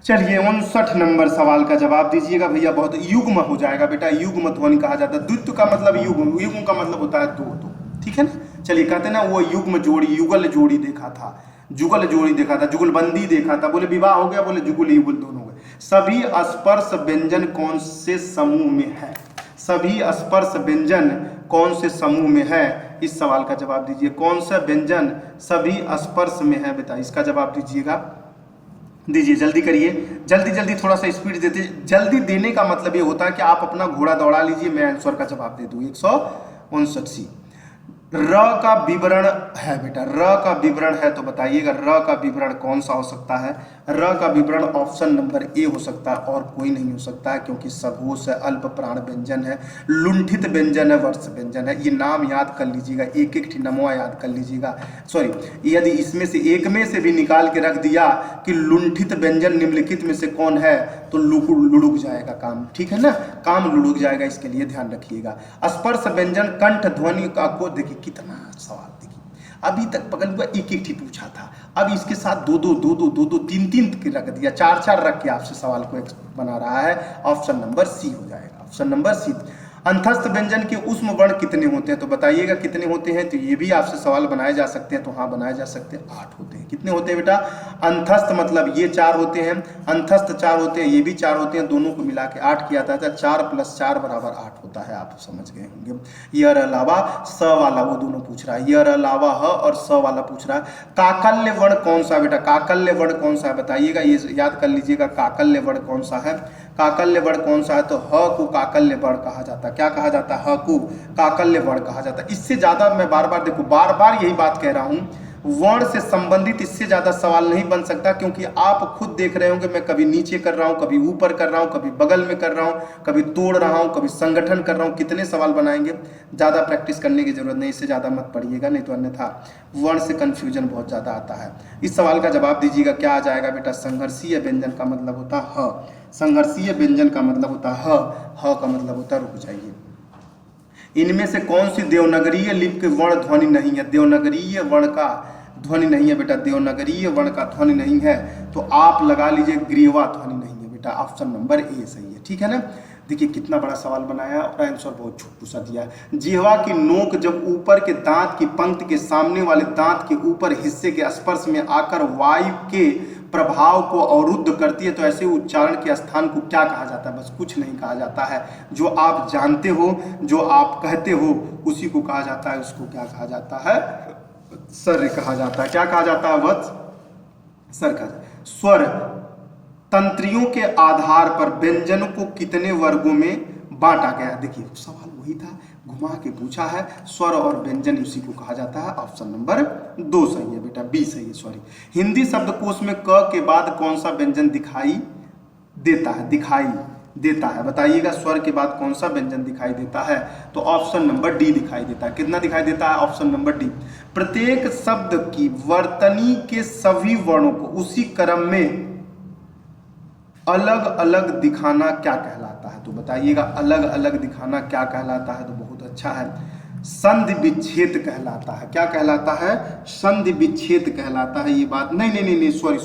चलिए 59 नंबर सवाल का जवाब दीजिएगा भैया, बहुत युग्म हो जाएगा बेटा। युग्म ध्वनि कहा जाता है। द्वित्व का मतलब युग्म, युग्म का मतलब होता है दो, ठीक है ना। चलिए कहते हैं ना वो युग्म जोड़ी, युगल जोड़ी देखा था, जुगल जोड़ी देखा था, जुगलबंदी देखा था, बोले विवाह हो गया, बोले जुगल युगल दोनों हो गए। सभी स्पर्श व्यंजन कौन से समूह में है, सभी स्पर्श व्यंजन कौन से समूह में है, इस सवाल का जवाब दीजिए। कौन सा व्यंजन सभी स्पर्श में है बेटा, इसका जवाब दीजिएगा, दीजिए जल्दी करिए, जल्दी जल्दी, थोड़ा सा स्पीड देते। जल्दी देने का मतलब ये होता है कि आप अपना घोड़ा दौड़ा लीजिए, मैं आंसर का जवाब दे दूँ। 159 सी र का विवरण है बेटा, र का विवरण है तो बताइएगा र का विवरण कौन सा हो सकता है। र का विवरण ऑप्शन नंबर ए हो सकता है और कोई नहीं हो सकता है, क्योंकि सघोष है, अल्प प्राण व्यंजन है, लुंठित व्यंजन है, वर्ष व्यंजन है। ये नाम याद कर लीजिएगा, एक एक ठिनमुआ याद कर लीजिएगा। सॉरी, यदि इसमें से एक में से भी निकाल के रख दिया कि लुंठित व्यंजन निम्नलिखित में से कौन है, तो लुढ़क जाएगा काम, ठीक है ना, काम लुढ़क जाएगा, इसके लिए ध्यान रखिएगा। स्पर्श व्यंजन कंठ ध्वनि का को देखिए कितना सवाल, देखिए अभी तक पकड़ हुआ एक एक ठीक पूछा था, अब इसके साथ दो दो तीन तीन के रख दिया, चार चार रख के आपसे सवाल को बना रहा है। ऑप्शन नंबर सी हो जाएगा, ऑप्शन नंबर सी। अंतस्थ व्यंजन के ऊष्म वर्ण कितने होते हैं, तो बताइएगा कितने होते हैं। तो ये भी आपसे सवाल बनाए जा सकते हैं, तो हाँ बनाए जा सकते हैं, 8 होते हैं। कितने होते हैं बेटा, अंतस्थ मतलब ये 4 होते हैं, अंतस्थ 4 होते हैं, ये भी 4 होते हैं, दोनों को मिला के 8 किया था, 4 + 4 = 8 होता है, आप समझ गए होंगे। यर अलावा स वाला वो दोनों पूछ रहा है, यर अलावा ह और स वाला पूछ रहा है। काकल्य वर्ण कौन सा बेटा, काकल्य वर्ण कौन सा है बताइएगा, ये याद कर लीजिएगा, काकल्य वर्ण कौन सा है। काकल्य वर्ण कौन सा है, तो ह को काकल्य वर्ण कहा जाता है। क्या कहा जाता है, ह को काकल्य वर्ण कहा जाता है। इससे ज्यादा मैं बार बार देखो, बार बार यही बात कह रहा हूं, वर्ण से संबंधित इससे ज्यादा सवाल नहीं बन सकता, क्योंकि आप खुद देख रहे होंगे मैं कभी नीचे कर रहा हूं, कभी ऊपर कर रहा हूं, कभी बगल में कर रहा हूं, कभी तोड़ रहा हूं, कभी संगठन कर रहा हूं, कितने सवाल बनाएंगे। ज्यादा प्रैक्टिस करने की जरूरत नहीं, इससे ज्यादा मत पढ़िएगा, नहीं तो अन्यथा वर्ण से कंफ्यूजन बहुत ज्यादा आता है। इस सवाल का जवाब दीजिएगा, क्या आ जाएगा बेटा, संघर्षीय व्यंजन का मतलब होता है ह, संघर्षीय व्यंजन का मतलब होता है ह का मतलब होता है, रुक जाइए, इनमें से कौन सी देवनागरीय लिपि के वर्ण ध्वनि नहीं है। देवनागरीय वर्ण का ध्वनि नहीं है बेटा, देवनागरीय वर्ण का ध्वनि नहीं है, तो आप लगा लीजिए ग्रीवा ध्वनि नहीं है बेटा, ऑप्शन नंबर ए सही है, ठीक है ना। देखिए कितना बड़ा सवाल बनाया और आंसर बहुत छोटा सा दिया है। जिह्वा की नोक जब ऊपर के दांत की पंक्ति के सामने वाले दांत के ऊपर हिस्से के स्पर्श में आकर वायु के प्रभाव को अवरुद्ध करती है, तो ऐसे उच्चारण के स्थान को क्या कहा जाता है। बस कुछ नहीं कहा जाता है, जो आप जानते हो, जो आप कहते हो, उसी को कहा जाता है। उसको क्या कहा जाता है, स्वर कहा जाता है। क्या कहा जाता है, वत्स, स्वर कहा जाता है। स्वर तंत्रियों के आधार पर व्यंजनों को कितने वर्गों में बांटा गया। देखिए सवाल वही था, घुमा के पूछा है, स्वर और व्यंजन उसी को कहा जाता है। ऑप्शन नंबर 2 सही है बेटा, बी सही है, सॉरी। हिंदी शब्दकोश में क के बाद कौन सा व्यंजन दिखाई देता है, दिखाई देता है, बताइएगा। स्वर के बाद कौन सा व्यंजन दिखाई देता है, तो ऑप्शन नंबर डी दिखाई देता है। कितना दिखाई देता है, ऑप्शन नंबर डी। प्रत्येक शब्द की वर्तनी के सभी वर्णों को उसी क्रम में अलग अलग दिखाना क्या कहलाता है, तो बताइएगा अलग अलग दिखाना क्या कहलाता है, तो बहुत अच्छा है, संधि विच्छेद कहलाता है। क्या कहलाता है, संधि विच्छेद कहलाता है। ये बात नहीं, सॉरी,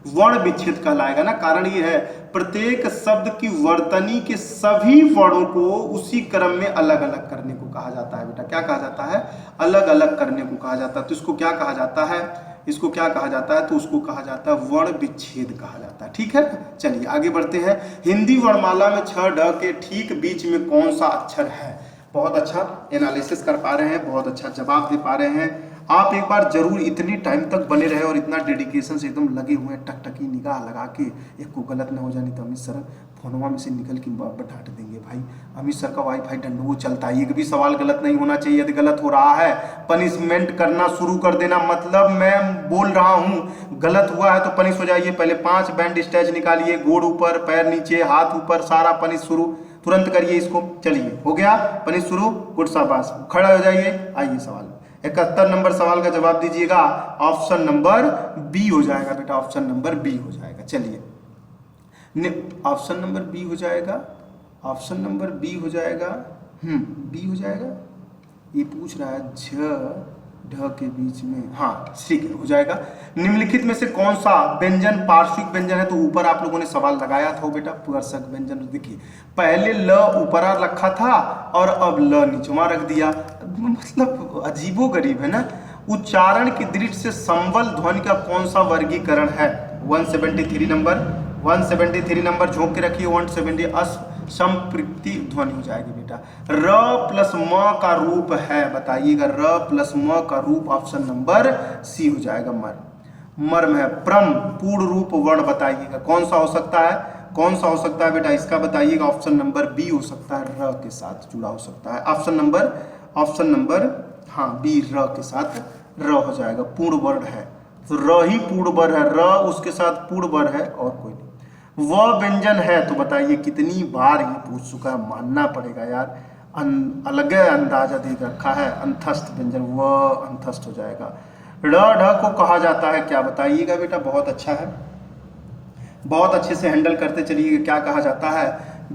वर्ण विच्छेद कहलाएगा ना, कारण ये है प्रत्येक शब्द की वर्तनी के सभी वर्णों को उसी क्रम में अलग अलग करने को कहा जाता है बेटा। क्या कहा जाता है, अलग अलग करने को कहा जाता है। तो इसको क्या कहा जाता है, इसको क्या कहा जाता है, तो उसको कहा जाता है वर्ण विच्छेद कहा जाता है, ठीक है। चलिए आगे बढ़ते हैं। हिंदी वर्णमाला में छ ढ के ठीक बीच में कौन सा अक्षर है। बहुत अच्छा एनालिसिस कर पा रहे हैं, बहुत अच्छा जवाब दे पा रहे हैं। आप एक बार जरूर इतने टाइम तक बने रहे और इतना डेडिकेशन से एकदम लगे हुए हैं, टकटकी निगाह लगा के, एक को गलत ना हो जाने तो अमित सर फोनवा में से निकल के डांट देंगे। भाई अमित सर का वाईफाई डंडो चलता है, एक भी सवाल गलत नहीं होना चाहिए। यदि गलत हो रहा है पनिशमेंट करना शुरू कर देना, मतलब मैं बोल रहा हूँ गलत हुआ है तो पनिश हो जाइए। पहले 5 बैंड स्टेच निकालिए, गोड़ ऊपर, पैर नीचे, हाथ ऊपर, सारा पनिश शुरू तुरंत करिए इसको। चलिए हो गया पनिश शुरू, गुड शाबाश, खड़ा हो जाइए। आइए सवाल 71 नंबर सवाल का जवाब दीजिएगा, ऑप्शन नंबर बी हो जाएगा बेटा, ऑप्शन नंबर बी हो जाएगा। चलिए ऑप्शन नंबर बी हो जाएगा, ऑप्शन नंबर बी हो जाएगा, बी हो जाएगा। ये पूछ रहा है झ ढ के बीच में, हाँ ठीक है हो जाएगा। निम्नलिखित में से कौन सा व्यंजन पार्श्विक व्यंजन है, तो ऊपर आप लोगों ने सवाल लगाया था बेटा स्पर्शक व्यंजन। देखिए पहले ल ऊपर रखा था और अब ल नीचवा रख दिया, मतलब अजीबो गरीब है ना। उच्चारण की दृष्टि से संबल ध्वनि का कौन सा वर्गीकरण है। 173 नंबर झोंक के रखिए। 170 संपृक्ति ध्वनि हो जाएगी बेटा। र प्लस म का रूप है, बताइएगा र प्लस म का रूप, ऑप्शन नंबर सी हो जाएगा। मर्म है। प्रम पूर्ण रूप वर्ण बताइएगा कौन सा हो सकता है, कौन सा हो सकता है बेटा, इसका बताइएगा। ऑप्शन नंबर बी हो सकता है, र के साथ जुड़ा हो सकता है। ऑप्शन नंबर हाँ बी र के साथ र हो जाएगा, पूर्ण वर्ण है तो र ही पूर्ण वर्ण है, र उसके साथ पूर्ण वर्ण है और कोई नहीं। वह व्यंजन है तो बताइए कितनी बार ये पूछ चुका है, मानना पड़ेगा यार, अलग अंदाजा दे रखा है। अंतस्थ व्यंजन, वह अंतस्थ हो जाएगा। ड़ ढ को कहा जाता है क्या, बताइएगा बेटा, बहुत अच्छा है, बहुत अच्छे से हैंडल करते चलिए। क्या कहा जाता है,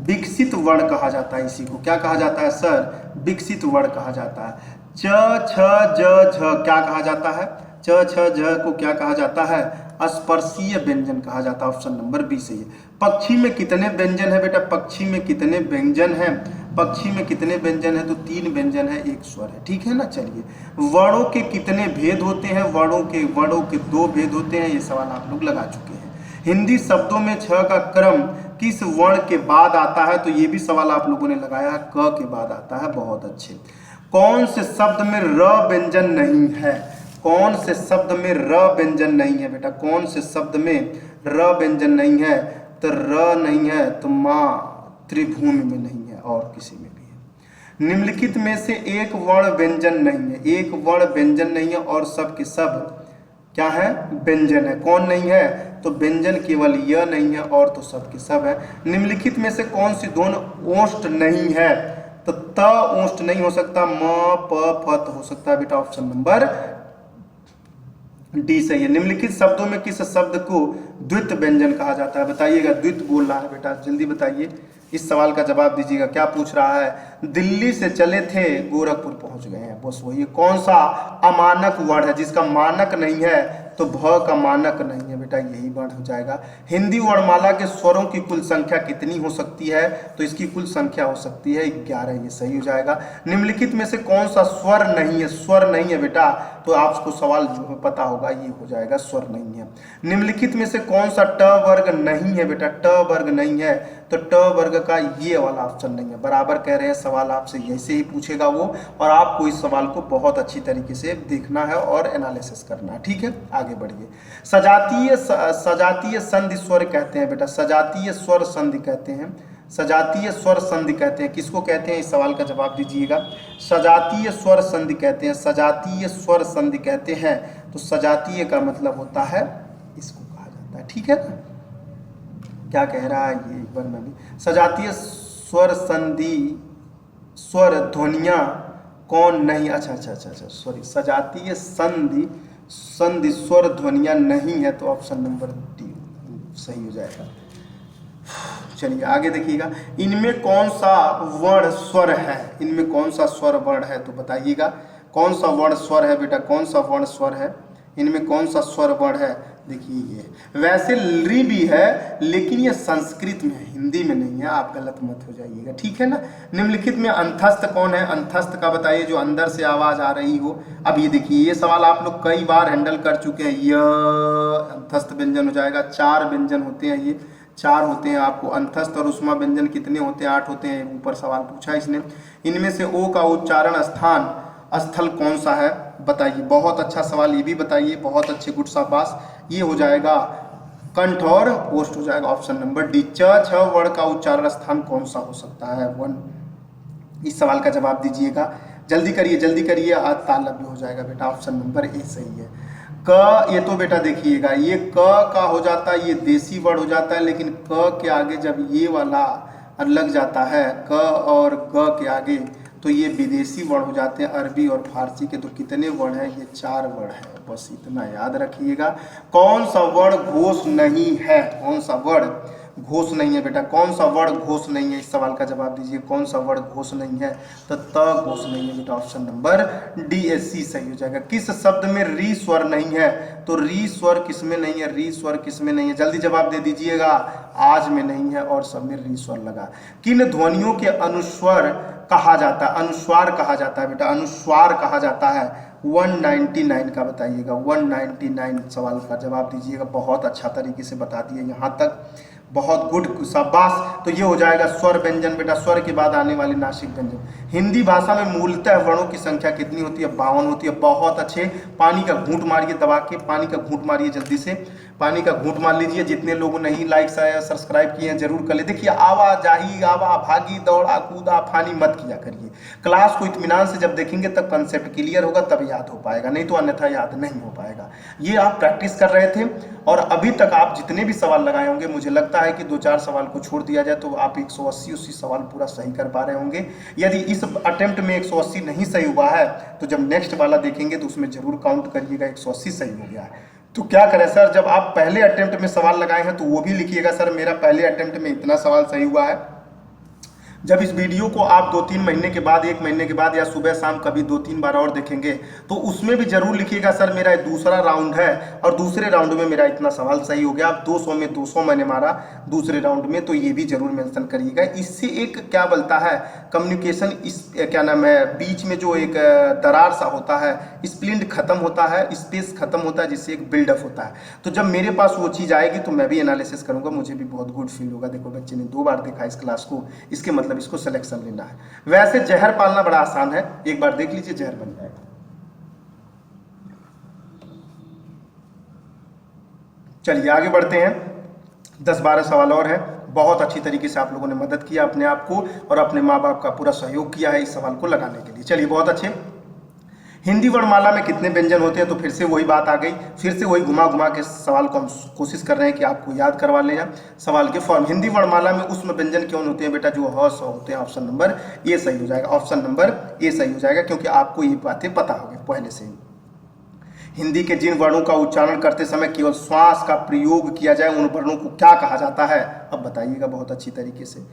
विकसित वर्ण कहा जाता है इसी को। क्या कहा जाता है सर, विकसित वर्ण कहा जाता है। च छ ज झ क्या कहा जाता है, च छ झ को क्या कहा जाता है, स्पर्शीय व्यंजन कहा जाता है। ऑप्शन नंबर बी सही है। पक्षी में कितने व्यंजन है बेटा, पक्षी में कितने व्यंजन है, पक्षी में कितने व्यंजन है, तो 3 व्यंजन है, 1 स्वर है, ठीक है ना। चलिए, वर्णों के कितने भेद होते हैं, वर्णों के 2 भेद होते हैं, ये सवाल आप लोग लगा चुके हैं। हिंदी शब्दों में छ का क्रम किस वर्ण के बाद आता है, तो ये भी सवाल आप लोगों ने लगाया है, क के बाद आता है, बहुत अच्छे। कौन से शब्द में र व्यंजन नहीं है, कौन से शब्द में र व्यंजन नहीं है बेटा, कौन से शब्द में र व्यंजन नहीं है, तो र नहीं है तो मातृभूमि में नहीं है और किसी में भी है। निम्नलिखित में से एक वर्ण व्यंजन नहीं है, एक वर्ण व्यंजन नहीं है और सब के सब क्या है, व्यंजन है। कौन नहीं है, तो व्यंजन केवल यह नहीं है और तो सब के सब है। निम्नलिखित में से कौन सी दोनों ओष्ठ नहीं है, तो त ओष्ठ नहीं हो सकता, म प फ तो हो सकता है बेटा। ऑप्शन नंबर डी सही है। निम्नलिखित शब्दों में किस शब्द को द्वित व्यंजन कहा जाता है, बताइएगा। द्वित बोल रहा है बेटा, जल्दी बताइए, इस सवाल का जवाब दीजिएगा। क्या पूछ रहा है, दिल्ली से चले थे गोरखपुर पहुंच गए हैं, बस वही। कौन सा अमानक वर्ण है, जिसका मानक नहीं है, तो भ का मानक नहीं है बेटा, यही वर्ण हो जाएगा। हिंदी वर्णमाला के स्वरों की कुल संख्या कितनी हो सकती है, तो इसकी कुल संख्या हो सकती है 11, ये सही हो जाएगा। निम्नलिखित में से कौन सा स्वर नहीं है, स्वर नहीं है बेटा, तो आपको सवाल जो पता होगा ये हो जाएगा, स्वर नहीं है। निम्नलिखित में से कौन सा ट वर्ग नहीं है बेटा, ट वर्ग नहीं है, तो ट वर्ग का ये वाला ऑप्शन नहीं है। बराबर कह रहे हैं, सवाल आपसे ऐसे ही पूछेगा वो, और आपको इस सवाल को बहुत अच्छी तरीके से देखना है और एनालिसिस करना है, ठीक है। आगे बढ़िए। सजातीय संधि स्वर कहते हैं बेटा, सजातीय स्वर संधि कहते हैं, सजातीय स्वर संधि कहते हैं, किसको कहते हैं, इस सवाल का जवाब दीजिएगा। सजातीय स्वर संधि कहते हैं, सजातीय स्वर संधि कहते हैं, तो सजातीय का मतलब होता है, इसको कहा जाता है, ठीक है ना। क्या कह रहा है ये एक बार मैं भी, सजातीय स्वर संधि, स्वर ध्वनियां कौन नहीं, अच्छा, सॉरी, सजातीय संधि स्वर ध्वनियां नहीं है, तो ऑप्शन नंबर डी सही हो जाएगा। चलिए आगे देखिएगा। इनमें कौन सा वर्ण स्वर है, इनमें कौन सा स्वर वर्ण है, तो बताइएगा कौन सा वर्ण स्वर है बेटा, कौन सा वर्ण स्वर है, इनमें कौन सा स्वर वर्ण है। देखिए ये वैसे री भी है, लेकिन ये संस्कृत में है, हिंदी में नहीं है, आप गलत मत हो जाइएगा, ठीक है ना। निम्नलिखित में अंतस्थ कौन है, अंतस्थ का बताइए, जो अंदर से आवाज आ रही हो। अब ये देखिए, ये सवाल आप लोग कई बार हैंडल कर चुके हैं। यह अंतस्थ व्यंजन हो जाएगा, 4 व्यंजन होते हैं, ये 4 होते हैं। आपको अंतस्थ और उष्मा व्यंजन कितने होते हैं, 8 होते हैं, ऊपर सवाल पूछा इसने। इनमें से ओ का उच्चारण स्थान स्थल कौन सा है, बताइए। बहुत अच्छा सवाल, ये भी बताइए, बहुत अच्छे, गुड शाबाश। ये हो जाएगा कंठ और ओष्ठ हो जाएगा, ऑप्शन नंबर डी। च छ वर्ण का उच्चारण स्थान कौन सा हो सकता है, 1। इस सवाल का जवाब दीजिएगा, जल्दी करिए, आज तालव्य हो जाएगा बेटा, ऑप्शन नंबर ए सही है। क, ये तो बेटा देखिएगा, ये क का हो जाता है, ये देसी वर्ड हो जाता है, लेकिन क के आगे जब ये वाला लग जाता है, क और ग के आगे, तो ये विदेशी वर्ण हो जाते हैं, अरबी और फारसी के। तो कितने वर्ण हैं, ये 4 वर्ण है, बस इतना याद रखिएगा। कौन सा वर्ण घोष नहीं है, कौन सा वर्ण घोष नहीं है बेटा, कौन सा वर्ण घोष नहीं है, इस सवाल का जवाब दीजिए। कौन सा वर्ण घोष नहीं है, तो त घोष नहीं है बेटा, option number D S C सही हो जाएगा। किस शब्द में री स्वर नहीं है, तो री स्वर किस में नहीं है, री स्वर किस में नहीं है, जल्दी जवाब दे दीजिएगा। आज में नहीं है और सब में री स्वर लगा। किन ध्वनियों के अनुस्वर कहा जाता है, अनुस्वार कहा जाता है बेटा, अनुस्वार कहा जाता है। 199 का बताइएगा, 199 सवाल का जवाब दीजिएगा। बहुत अच्छा तरीके से बता दिए यहाँ तक, बहुत गुड, शाबाश। तो ये हो जाएगा स्वर व्यंजन बेटा, स्वर के बाद आने वाली नासिक व्यंजन। हिंदी भाषा में मूलतः वर्णों की संख्या कितनी होती है, 52 होती है। बहुत अच्छे, पानी का घूंट मारिए, दबा के पानी का घूंट मारिए जल्दी से। पानी का घूंट मार लीजिए। जितने लोगों नहीं लाइक सब्सक्राइब किए हैं जरूर कर ले। देखिए आवाजाही आवा भागी दौड़ा कूदा फानी मत किया करिए। क्लास को इत्मीनान से जब देखेंगे तब कंसेप्ट क्लियर होगा, तब याद हो पाएगा, नहीं तो अन्यथा याद नहीं हो पाएगा। ये आप प्रैक्टिस कर रहे थे और अभी तक आप जितने भी सवाल लगाए होंगे मुझे लगता है कि 2-4 सवाल को छोड़ दिया जाए तो आप 180 सवाल पूरा सही कर पा रहे होंगे। यदि इस अटेम्प्ट में 180 नहीं सही हुआ है तो जब नेक्स्ट वाला देखेंगे तो उसमें जरूर काउंट करिएगा 180 सही हो गया है। तो क्या करें सर, जब आप पहले अटेम्प्ट में सवाल लगाए हैं तो वो भी लिखिएगा, सर मेरा पहले अटेम्प्ट में इतना सवाल सही हुआ है। जब इस वीडियो को आप 2-3 महीने के बाद, 1 महीने के बाद या सुबह शाम कभी 2-3 बार और देखेंगे तो उसमें भी जरूर लिखिएगा, सर मेरा दूसरा राउंड है और दूसरे राउंड में मेरा इतना सवाल सही हो गया। अब 200 में 200 मैंने मारा दूसरे राउंड में, तो ये भी जरूर मेंशन करिएगा। इससे एक क्या बोलता है कम्युनिकेशन, इस क्या नाम है, बीच में जो एक दरार सा होता है, स्प्लिंट खत्म होता है, स्पेस खत्म होता है, जिससे एक बिल्डअप होता है। तो जब मेरे पास वो चीज़ आएगी तो मैं भी एनालिसिस करूंगा, मुझे भी बहुत गुड फील होगा। देखो बच्चे ने 2 बार देखा इस क्लास को, इसके मतलब इसको सिलेक्शन लेना है। वैसे जहर पालना बड़ा आसान है, एक बार देख लीजिए जहर बन जाएगा। चलिए आगे बढ़ते हैं। 10-12 सवाल और है। बहुत अच्छी तरीके से आप लोगों ने मदद किया अपने आप को और अपने माँ बाप का पूरा सहयोग किया है इस सवाल को लगाने के लिए। चलिए बहुत अच्छे। हिंदी वर्णमाला में कितने व्यंजन होते हैं, तो फिर से वही बात आ गई, फिर से वही घुमा घुमा के सवाल को हम कोशिश कर रहे हैं कि आपको याद करवा लें सवाल के फॉर्म। हिंदी वर्णमाला में उसमें व्यंजन क्यों होते हैं बेटा, जो ह स होते हैं। ऑप्शन नंबर ए सही हो जाएगा, ऑप्शन नंबर ए सही हो जाएगा, क्योंकि आपको ये बातें पता होगी पहले से ही। हिंदी के जिन वर्णों का उच्चारण करते समय केवल श्वास का प्रयोग किया जाए उन वर्णों को क्या कहा जाता है, अब बताइएगा बहुत अच्छी तरीके से।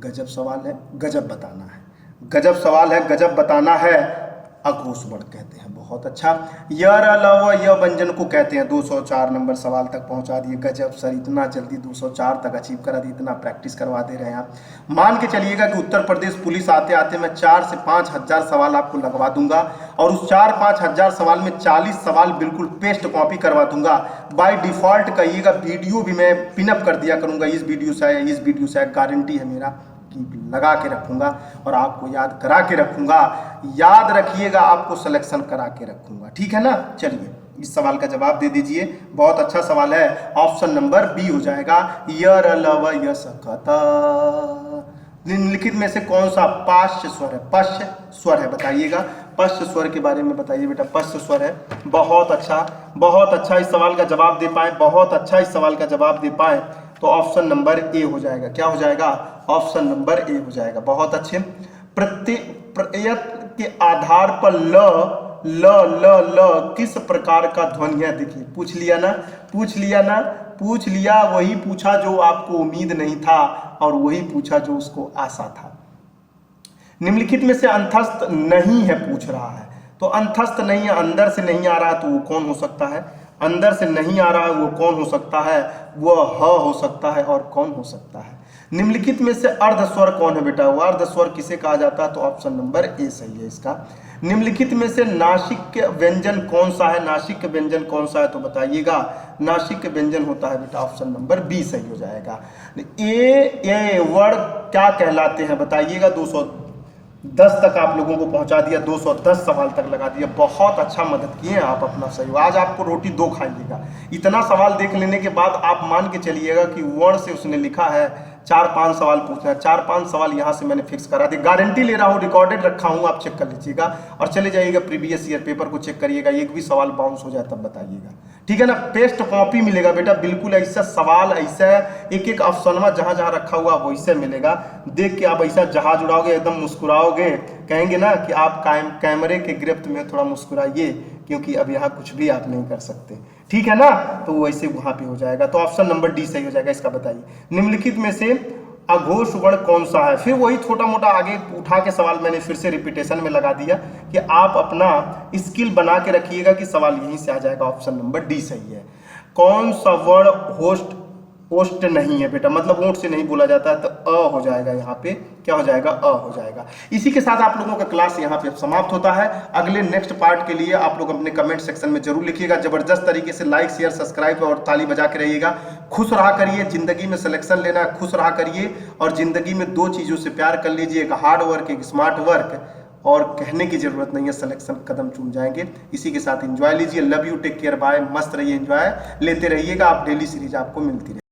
गजब सवाल है, गजब बताना है, गजब सवाल है, गजब बताना है। अघोष वर्ण कहते हैं, बहुत अच्छा। यर लव य व्यंजन को कहते हैं। 204 नंबर सवाल तक पहुंचा दिए। गजब सर, इतना जल्दी 204 तक अचीव करा दी, इतना प्रैक्टिस करवा दे रहे हैं आप। मान के चलिएगा कि उत्तर प्रदेश पुलिस आते आते मैं 4 से 5 हजार सवाल आपको लगवा दूंगा और उस 4-5 हजार सवाल में 40 सवाल बिल्कुल पेस्ट कॉपी करवा दूंगा। बाय डिफॉल्ट कहिएगा वीडियो भी मैं पिनअप कर दिया करूंगा, इस वीडियो से इस वीडियो से, गारंटी है मेरा कि लगा के रखूंगा और आपको याद करा के रखूंगा। याद रखिएगा, आपको सिलेक्शन करा के रखूंगा, ठीक है ना। चलिए इस सवाल का जवाब दे दीजिए, बहुत अच्छा सवाल है। ऑप्शन नंबर बी हो जाएगा, यर लव यस कथा। निम्नलिखित में से कौन सा पाश्च स्वर है, पश्च स्वर है, बताइएगा। पश्च स्वर के बारे में बताइए बेटा, पश्च स्वर है। बहुत अच्छा, बहुत अच्छा इस सवाल का जवाब दे पाए, बहुत अच्छा इस सवाल का जवाब दे पाए तो ऑप्शन नंबर ए हो जाएगा। क्या हो जाएगा, ऑप्शन नंबर ए हो जाएगा, बहुत अच्छे। प्रत्यय के आधार पर ल ल किस प्रकार का ध्वनि है, देखिए पूछ लिया ना, पूछ लिया ना, पूछ लिया। वही पूछा जो आपको उम्मीद नहीं था और वही पूछा जो उसको आशा था। निम्नलिखित में से अंतस्थ नहीं है पूछ रहा है, तो अंतस्थ नहीं है, अंदर से नहीं आ रहा तो वो कौन हो सकता है, अंदर से नहीं आ रहा है वो कौन हो सकता है, वह ह हो सकता है और कौन हो सकता है। निम्नलिखित में से अर्ध स्वर कौन है बेटा, वो अर्ध स्वर किसे कहा जाता है, तो ऑप्शन नंबर ए सही है इसका। निम्नलिखित में से नासिक व्यंजन कौन सा है, नासिक व्यंजन कौन सा है, तो बताइएगा। नासिक व्यंजन होता है बेटा ऑप्शन नंबर बी सही हो जाएगा। ए वर्ण क्या कहलाते हैं, बताइएगा। 210 तक आप लोगों को पहुंचा दिया, 210 सवाल तक लगा दिया। बहुत अच्छा मदद किए आप अपना सहयोग। आज आपको रोटी 2 खाइएगा। इतना सवाल देख लेने के बाद आप मान के चलिएगा कि वर्ण से उसने लिखा है 4-5 सवाल पूछना है, 4-5 सवाल यहाँ से मैंने फिक्स करा दी, गारंटी ले रहा हूँ, रिकॉर्डेड रखा हूँ, आप चेक कर लीजिएगा और चले जाइएगा प्रीवियस ईयर पेपर को चेक करिएगा। एक भी सवाल बाउंस हो जाए तब बताइएगा, ठीक है ना। पेस्ट कॉपी मिलेगा बेटा, बिल्कुल ऐसा सवाल, ऐसा एक एक ऑप्शन में जहाँ जहाँ रखा हुआ वैसे मिलेगा। देख के आप ऐसा जहाज उड़ाओगे, एकदम मुस्कुराओगे, कहेंगे ना कि आप कैमरे के गिरफ्त में थोड़ा मुस्कुराइए क्योंकि अब यहाँ कुछ भी आप नहीं कर सकते, ठीक है ना। तो वैसे वहां पे हो जाएगा, तो ऑप्शन नंबर डी सही हो जाएगा इसका। बताइए निम्नलिखित में से अघोष वर्ण कौन सा है। फिर वही छोटा मोटा आगे उठा के सवाल मैंने फिर से रिपीटेशन में लगा दिया कि आप अपना स्किल बना के रखिएगा कि सवाल यहीं से आ जाएगा। ऑप्शन नंबर डी सही है। कौन सा वर्ण होस्ट ओष्ट नहीं है बेटा, मतलब ओंठ से नहीं बोला जाता है, तो अ हो जाएगा यहाँ पे। क्या हो जाएगा, अ हो जाएगा। इसी के साथ आप लोगों का क्लास यहाँ पे समाप्त होता है। अगले नेक्स्ट पार्ट के लिए आप लोग अपने कमेंट सेक्शन में जरूर लिखिएगा। जबरदस्त तरीके से लाइक शेयर सब्सक्राइब और ताली बजा के रहिएगा। खुश रहा करिए, जिंदगी में सिलेक्शन लेना है, खुश रहा करिए और जिंदगी में 2 चीजों से प्यार कर लीजिए, एक हार्ड वर्क, एक स्मार्ट वर्क। और कहने की जरूरत नहीं है, सिलेक्शन कदम चूम जाएंगे। इसी के साथ एंजॉय लीजिए। Love you, take care, bye. मस्त रहिए, एंजॉय लेते रहिएगा आप, डेली सीरीज आपको मिलती रहे।